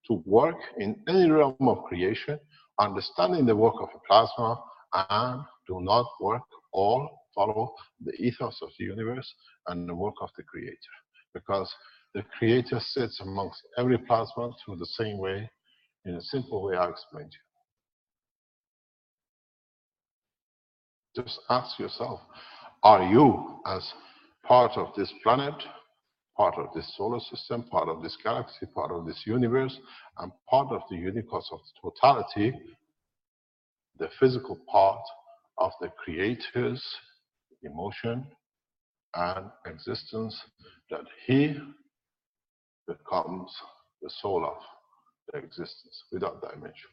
to work in any realm of creation, understanding the work of a plasma, and do not work or follow the ethos of the universe and the work of the creator. Because the creator sits amongst every plasma through the same way, in a simple way I explained to you. Just ask yourself, are you, as part of this planet, part of this solar system, part of this galaxy, part of this universe, and part of the universe of totality, the physical part of the creator's emotion, and existence, that he becomes the soul of the existence without the image.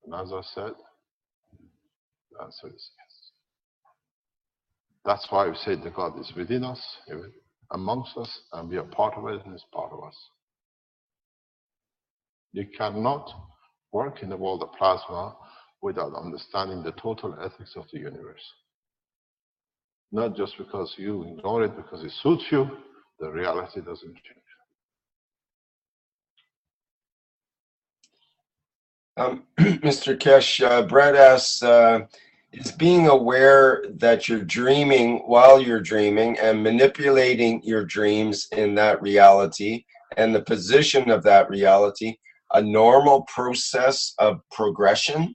And as I said, the answer is yes. That's why we say that God is within us, amongst us, and we are part of it, and it's part of us. You cannot work in the world of plasma without understanding the total ethics of the universe. Not just because you ignore it because it suits you, the reality doesn't change. Mr. Keshe, Brett asks, is being aware that you're dreaming while you're dreaming and manipulating your dreams in that reality and the position of that reality a normal process of progression?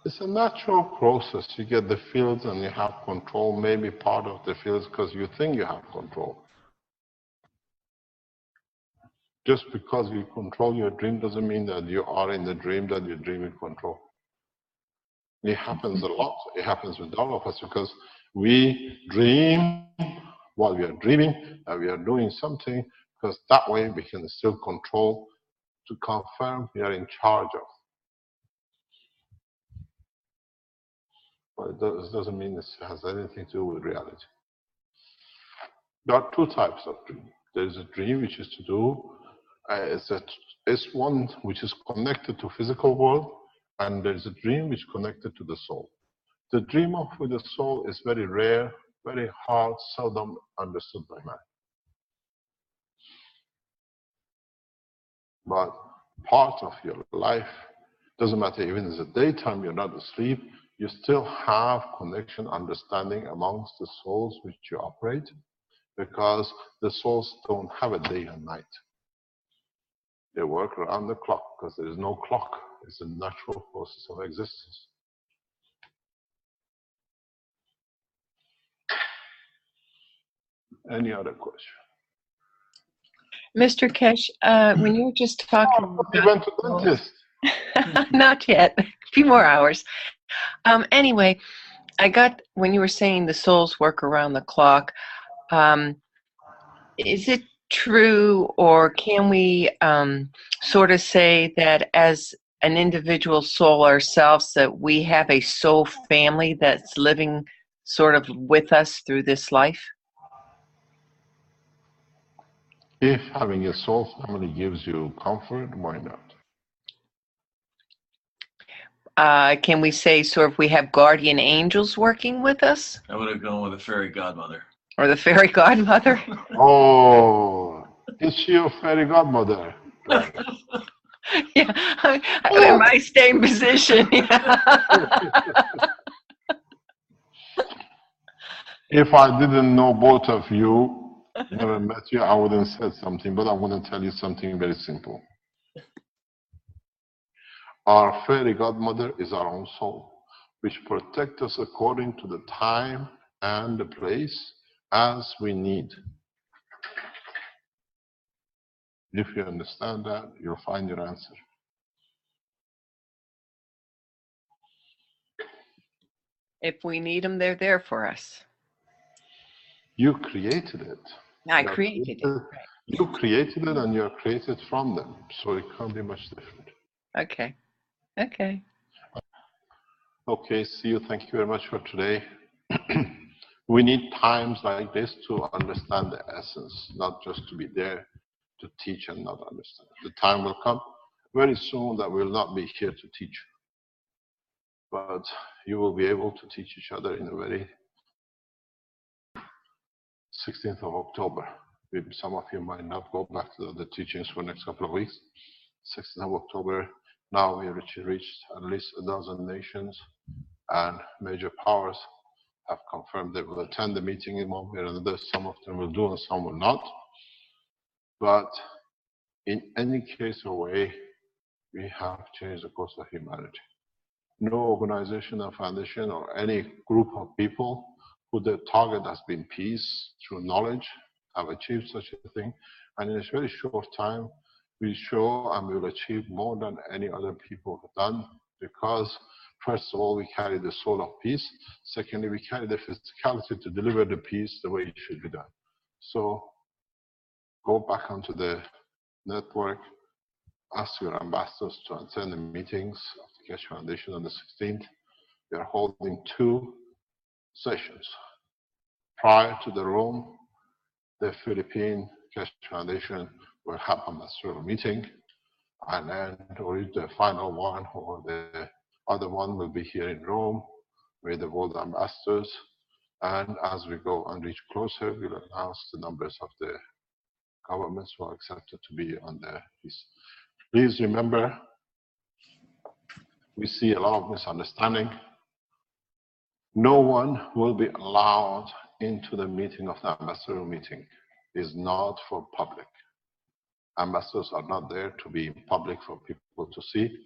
It's a natural process. You get the fields and you have control, maybe part of the fields because you think you have control. Just because you control your dream doesn't mean that you are in the dream, that your dream in control. It happens a lot. It happens with all of us because we dream while we are dreaming and we are doing something because that way we can still control to confirm we are in charge of. But it doesn't mean it has anything to do with reality. There are two types of dream. There is a dream which is to do, it's one which is connected to physical world, and there is a dream which is connected to the soul. The dream of with the soul is very rare, very hard, seldom understood by man. But part of your life, doesn't matter even in the daytime you're not asleep, you still have connection, understanding amongst the souls which you operate, because the souls don't have a day and night. They work around the clock because there is no clock. It's a natural process of existence. Any other question? Mr. Keshe, when you were just talking You went to dentist. not yet, a few more hours. Anyway, I got, when you were saying the souls work around the clock, is it true, or can we sort of say that as an individual soul ourselves, that we have a soul family that's living sort of with us through this life? If having a soul family gives you comfort, why not? Can we say sort of we have guardian angels working with us? I would have gone with a fairy godmother. Or the fairy godmother? Oh, is she your fairy godmother? Yeah, I'm in my same position. If I didn't know both of you, never met you, I wouldn't have said something, but I want to tell you something very simple. Our fairy godmother is our own soul, which protects us according to the time and the place as we need. If you understand that, you'll find your answer. If we need them, they're there for us. You created it. I created it. Right. You created it and you're created from them. So it can't be much different. Okay. Okay. Okay, see you. Thank you very much for today. We need times like this to understand the essence, not just to be there to teach and not understand. The time will come very soon that we'll not be here to teach. But you will be able to teach each other in a very 16th of October. Some of you might not go back to the teachings for the next couple of weeks. 16th of October, now we reached at least 12 nations, and major powers have confirmed they will attend the meeting in one way or another. Some of them will do and some will not. But in any case or way, we have changed the course of humanity. No organization or foundation or any group of people who their target has been peace through knowledge have achieved such a thing. And in a very short time, we show and we will achieve more than any other people have done, because First of all, we carry the soul of peace. Secondly, we carry the physicality to deliver the peace the way it should be done. So go back onto the network, ask your ambassadors to attend the meetings of the Keshe Foundation on the 16th. We are holding 2 sessions. Prior to the Rome, the Philippine Keshe Foundation will have a master meeting, and then the final one, or the other one, will be here in Rome with the world ambassadors. And as we go and reach closer, we'll announce the numbers of the governments who are accepted to be on the list. Please remember, we see a lot of misunderstanding. No one will be allowed into the meeting of the ambassador meeting. It is not for public. Ambassadors are not there to be public for people to see.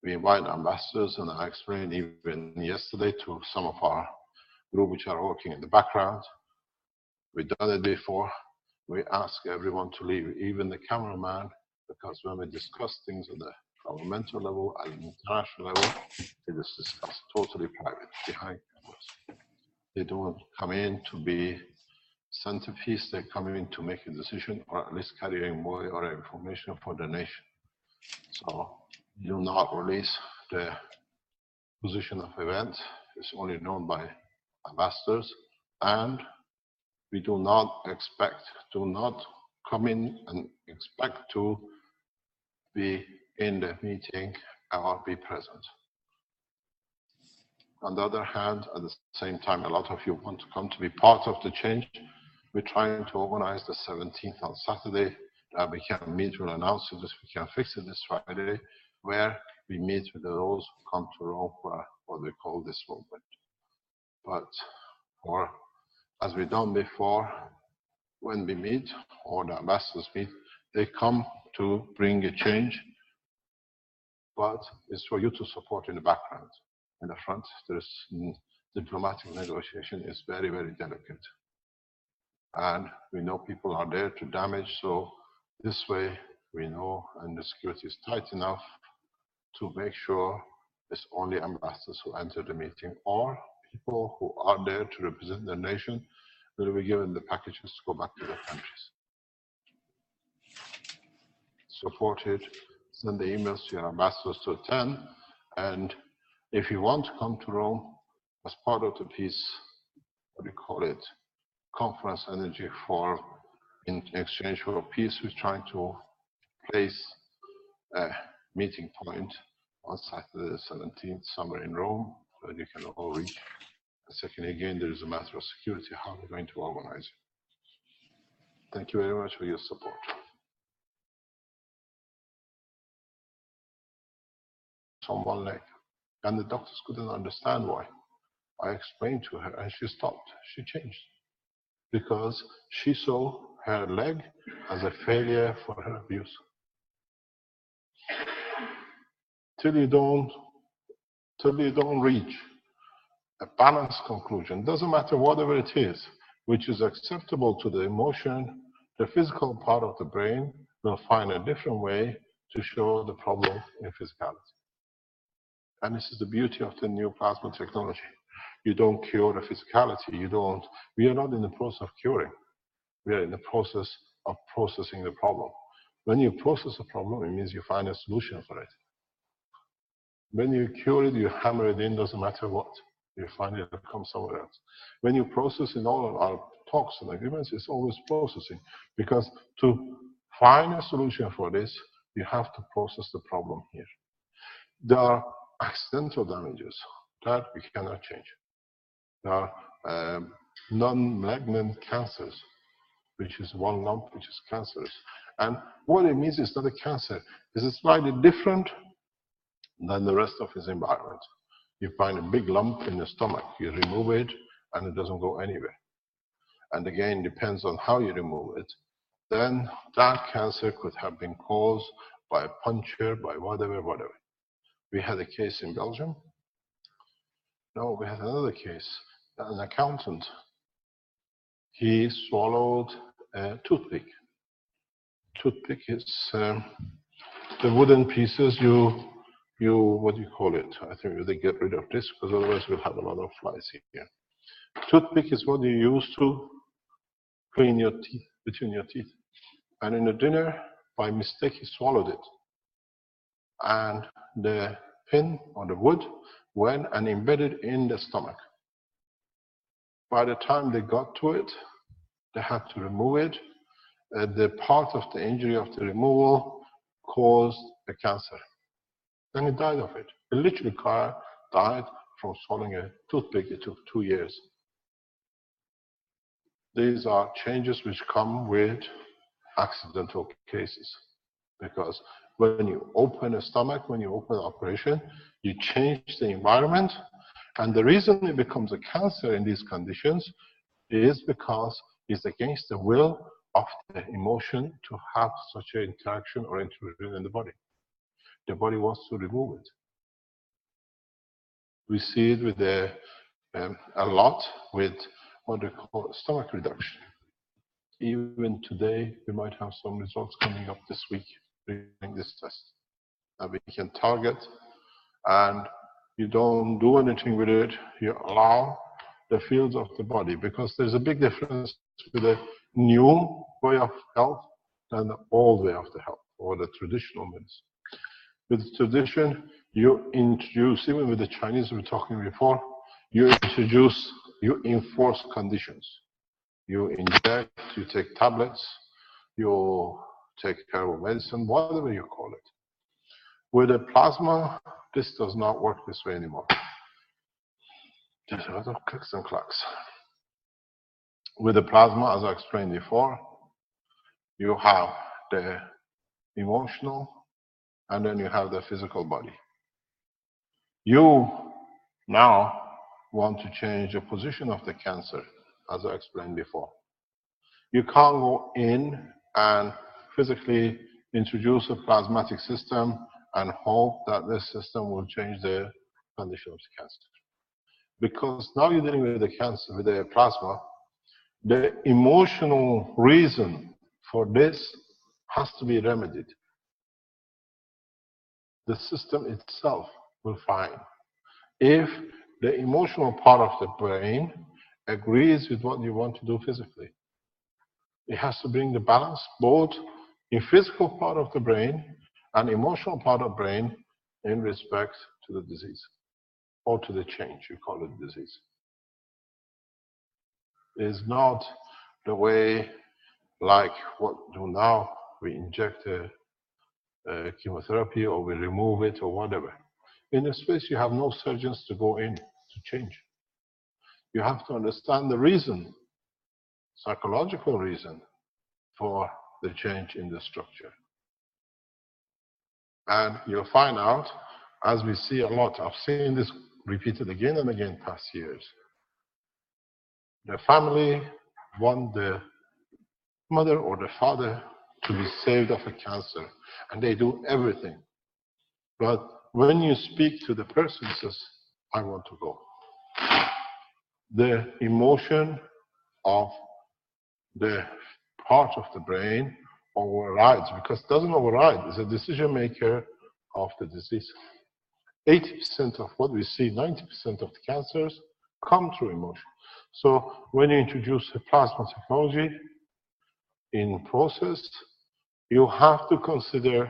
We invite ambassadors, and I explained even yesterday to some of our group which are working in the background. We've done it before. We ask everyone to leave, even the cameraman, because when we discuss things at the governmental level and international level, it is discussed totally private, behind cameras. They don't come in to be centerpiece, they come in to make a decision, or at least carrying more or information for the nation. So do not release the position of events. It's only known by ambassadors, and we do not come in and expect to be in the meeting or be present. On the other hand, at the same time, a lot of you want to come to be part of the change. We're trying to organize the 17th on Saturday. We can meet, we'll announce it, we can fix it this Friday, where we meet with those who come to Rome for what we call this movement. But, or as we've done before, when we meet, or the ambassadors meet, they come to bring a change, but it's for you to support in the background. In the front, there's diplomatic negotiation is very, very delicate. And we know people are there to damage, so this way we know, and the security is tight enough to make sure it's only ambassadors who enter the meeting, or people who are there to represent the nation will be given the packages to go back to their countries. Support it, send the emails to your ambassadors to attend, and if you want to come to Rome as part of the peace, what do you call it, conference energy for in exchange for peace, we're trying to place a meeting point on Saturday the 17th, somewhere in Rome, so you can all reach. And second, again, there is a matter of security, how we're going to organize it. Thank you very much for your support. Someone like, and the doctors couldn't understand why. I explained to her, and she stopped. She changed. Because she saw her leg as a failure for her abuse. Till you don't reach a balanced conclusion, doesn't matter whatever it is, which is acceptable to the emotion, the physical part of the brain will find a different way to show the problem in physicality. And this is the beauty of the new plasma technology. You don't cure the physicality. We are not in the process of curing. We are in the process of processing the problem. When you process a problem, it means you find a solution for it. When you cure it, you hammer it in, doesn't matter what. You find it comes somewhere else. When you process in all of our talks and agreements, it's always processing. Because to find a solution for this, you have to process the problem here. There are accidental damages that we cannot change. There are non-malignant cancers, which is one lump which is cancerous. And what it means is not a cancer. It's slightly different than the rest of his environment. You find a big lump in the stomach, you remove it, and it doesn't go anywhere. And again, depends on how you remove it. Then that cancer could have been caused by a puncture, by whatever. We had a case in Belgium. No, we had another case. An accountant, he swallowed a toothpick. Toothpick is the wooden pieces you what do you call it? I think they get rid of this because otherwise we'll have a lot of flies here. Toothpick is what you use to clean your teeth, between your teeth. And in the dinner, by mistake, he swallowed it. And the pin or the wood went and embedded in the stomach. By the time they got to it, they had to remove it. The part of the injury of the removal caused a cancer. Then he died of it. He literally died from swallowing a toothpick. It took 2 years. These are changes which come with accidental cases. Because when you open a stomach, when you open an operation, you change the environment. And the reason it becomes a cancer in these conditions is because it's against the will of the emotion to have such an interaction or intrusion in the body. The body wants to remove it. We see it with a lot with what they call stomach reduction. Even today, we might have some results coming up this week during this test that we can target, and you don't do anything with it. You allow the fields of the body, because there's a big difference with the new way of health and the old way of the health, or the traditional medicine. With tradition, you introduce, even with the Chinese we were talking before, you enforce conditions. You inject, you take tablets, you take herbal medicine, whatever you call it. With the plasma, this does not work this way anymore. There's a lot of clicks and clacks. With the plasma, as I explained before, you have the emotional, and then you have the physical body. You now want to change the position of the cancer, as I explained before. You can't go in and physically introduce a plasmatic system and hope that this system will change the condition of the cancer. Because now you're dealing with the cancer, with the plasma, the emotional reason for this has to be remedied. The system itself will find. If the emotional part of the brain agrees with what you want to do physically, it has to bring the balance both in physical part of the brain and emotional part of the brain in respect to the disease, or to the change, you call it disease. It's not the way like what do now, we inject a chemotherapy or we remove it or whatever. In a space you have no surgeons to go in to change. You have to understand the reason, psychological reason for the change in the structure. And you'll find out, as we see a lot, I've seen this repeated again and again past years. The family want the mother or the father to be saved of a cancer, and they do everything. But when you speak to the person, he says, I want to go. The emotion of the part of the brain overrides, because it doesn't override, it's a decision maker of the disease. 80% of what we see, 90% of the cancers come through emotion. So when you introduce a plasma technology in process, you have to consider,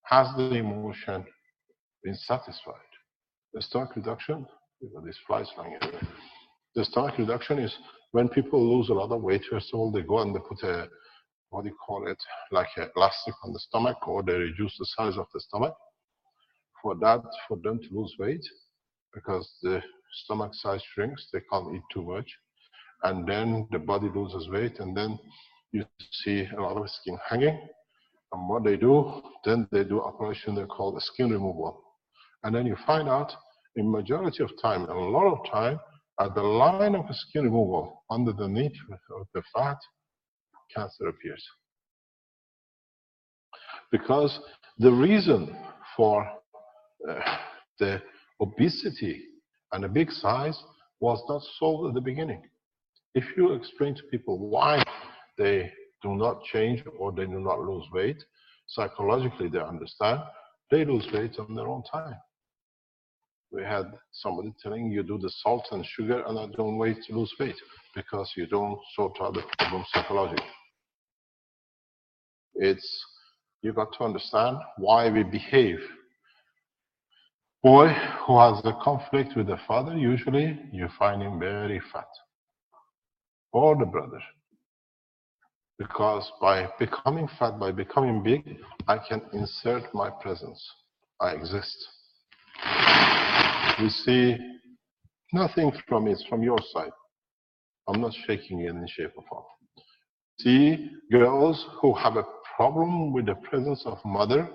has the emotion been satisfied? The stomach reduction, these flies flying everywhere. The stomach reduction is when people lose a lot of weight. First of all, they go and they put a, what do you call it, like an elastic on the stomach, or they reduce the size of the stomach. For that, for them to lose weight, because the stomach size shrinks, they can't eat too much. And then the body loses weight, and then you see a lot of skin hanging. And what they do, then they do operation they call a skin removal. And then you find out, in majority of time, and a lot of time, at the line of a skin removal, under the knee of the fat, cancer appears. Because the reason for the obesity and the big size was not solved at the beginning. If you explain to people why they do not change or they do not lose weight, psychologically they understand. they lose weight on their own time. We had somebody telling you do the salt and sugar and I don't wait to lose weight because you don't sort out the problem psychologically. You got to understand why we behave. Boy who has a conflict with the father, usually you find him very fat. Or the brother. Because by becoming fat, by becoming big, I can insert my presence. I exist. We see nothing from it, from your side. I'm not shaking in any shape or form. See girls who have a problem with the presence of mother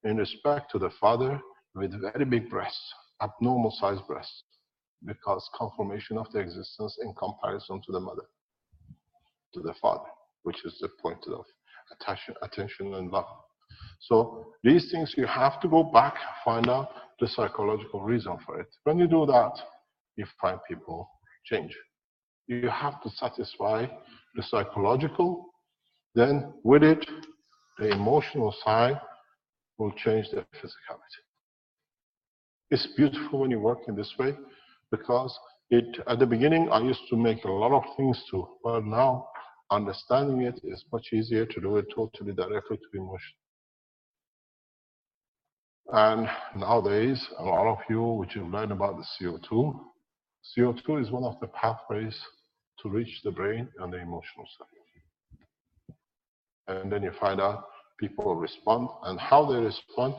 in respect to the father with very big breasts, abnormal sized breasts, because confirmation of the existence in comparison to the mother, to the father, which is the point of attention and love. So these things you have to go back, find out the psychological reason for it. When you do that, you find people change. You have to satisfy the psychological, then with it, the emotional side will change the physicality. It's beautiful when you work in this way because at the beginning I used to make a lot of things too, but now understanding it is much easier to do it totally directly to emotion. And nowadays, a lot of you which have learned about the CO2, CO2 is one of the pathways to reach the brain and the emotional side. And then you find out people respond and how they respond.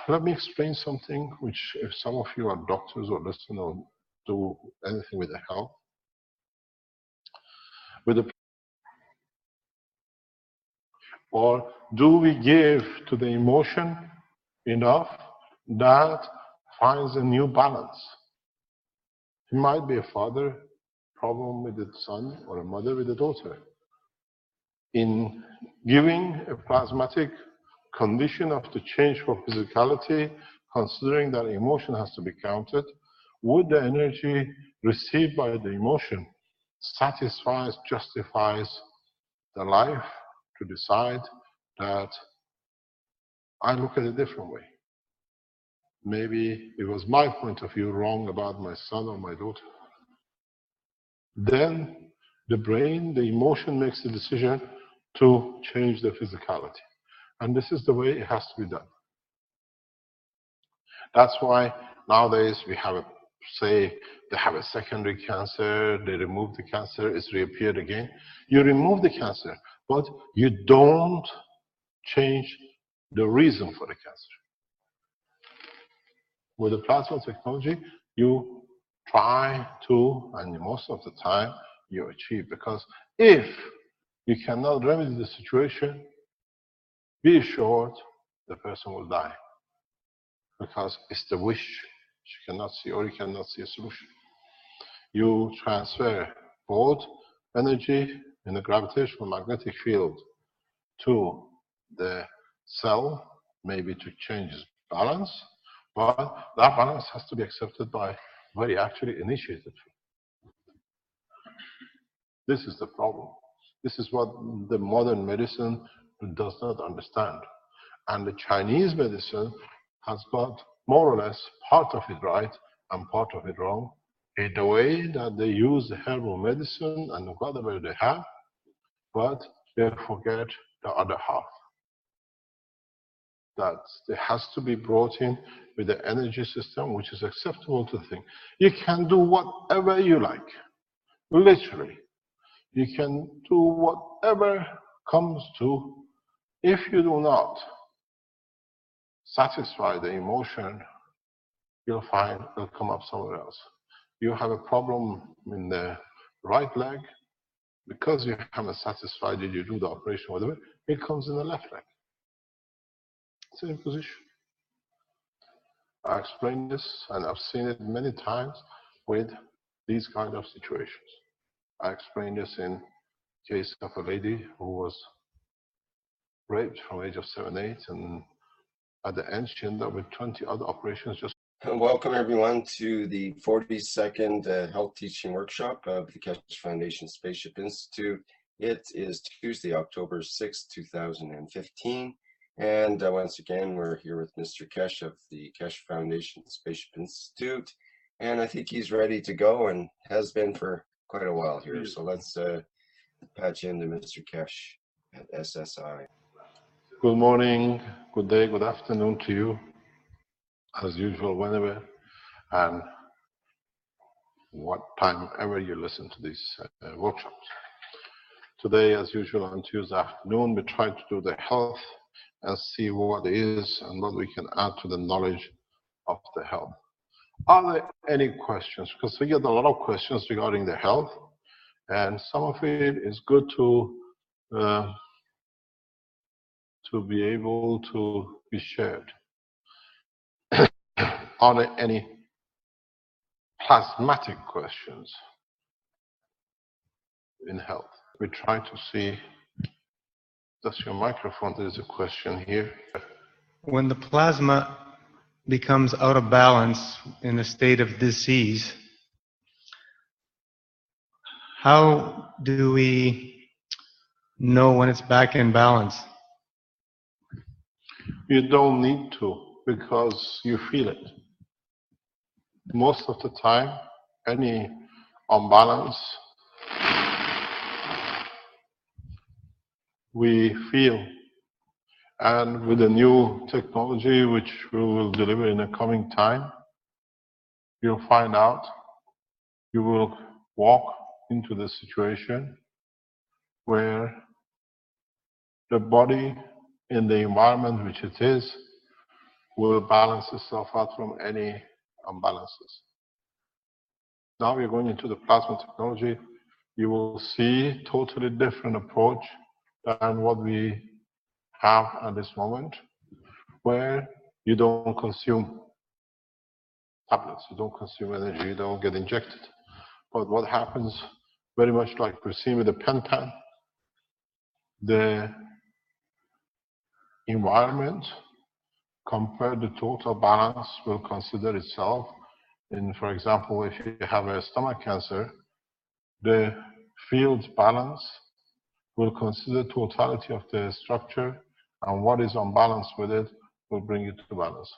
Let me explain something which if some of you are doctors or listen or do anything with the health. Or do we give to the emotion enough that finds a new balance? It might be a father problem with the son or a mother with the daughter. In giving a plasmatic condition of the change for physicality, considering that emotion has to be counted, would the energy received by the emotion satisfies, justifies the life to decide that I look at it a different way? Maybe it was my point of view wrong about my son or my daughter. Then the brain, the emotion makes the decision to change the physicality. And this is the way it has to be done. That's why nowadays we have say they have a secondary cancer, they remove the cancer, it's reappeared again. You remove the cancer, but you don't change the reason for the cancer. With the plasma technology, you try to, and most of the time, you achieve. Because if you cannot remedy the situation, be assured the person will die. Because it's the wish she cannot see, or you cannot see a solution. You transfer both energy in the gravitational magnetic field to the cell, maybe to change its balance, but that balance has to be accepted by very actually initiated. This is the problem. This is what the modern medicine does not understand. And the Chinese medicine has got more or less part of it right and part of it wrong in the way that they use the herbal medicine and whatever they have, but they forget the other half. That it has to be brought in with the energy system which is acceptable to the thing. You can do whatever you like, literally. You can do whatever comes to. If you do not satisfy the emotion, you'll find it'll come up somewhere else. You have a problem in the right leg, because you haven't satisfied it, you do the operation, whatever, it comes in the left leg. Same position. I explained this, and I've seen it many times with these kind of situations. I explained this in case of a lady who was raped from the age of 7, 8, and at the end she ended up with 20 other operations. Just welcome everyone to the 42nd Health Teaching Workshop of the Keshe Foundation Spaceship Institute. It is Tuesday, October 6, 2015, And once again, we're here with Mr. Keshe of the Keshe Foundation Spaceship Institute. And I think he's ready to go and has been for quite a while here. So let's patch into Mr. Keshe at SSI. Good morning, good day, good afternoon to you, as usual, whenever and what time ever you listen to these workshops. Today, as usual, on Tuesday afternoon, we try to do the health and see what it is and what we can add to the knowledge of the health. Are there any questions? Because we get a lot of questions regarding the health, and some of it is good to be able to be shared. Are there any plasmatic questions in health? We try to see, does your microphone, there's a question here. When the plasma becomes out of balance in a state of disease, how do we know when it's back in balance? You don't need to, because you feel it. Most of the time, any unbalance, we feel. And with the new technology, which we will deliver in the coming time, you'll find out, you will walk into the situation where the body in the environment which it is will balance itself out from any imbalances. Now we're going into the plasma technology. You will see totally different approach than what we have at this moment, where you don't consume tablets, you don't consume energy, you don't get injected. But what happens, very much like we see with the pen, the environment compared to total balance will consider itself. In, for example, if you have a stomach cancer, the field balance will consider totality of the structure, and what is unbalanced with it will bring it to balance.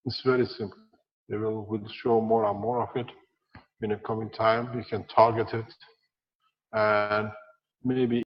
It's very simple. We'll show more and more of it in the coming time. You can target it, and maybe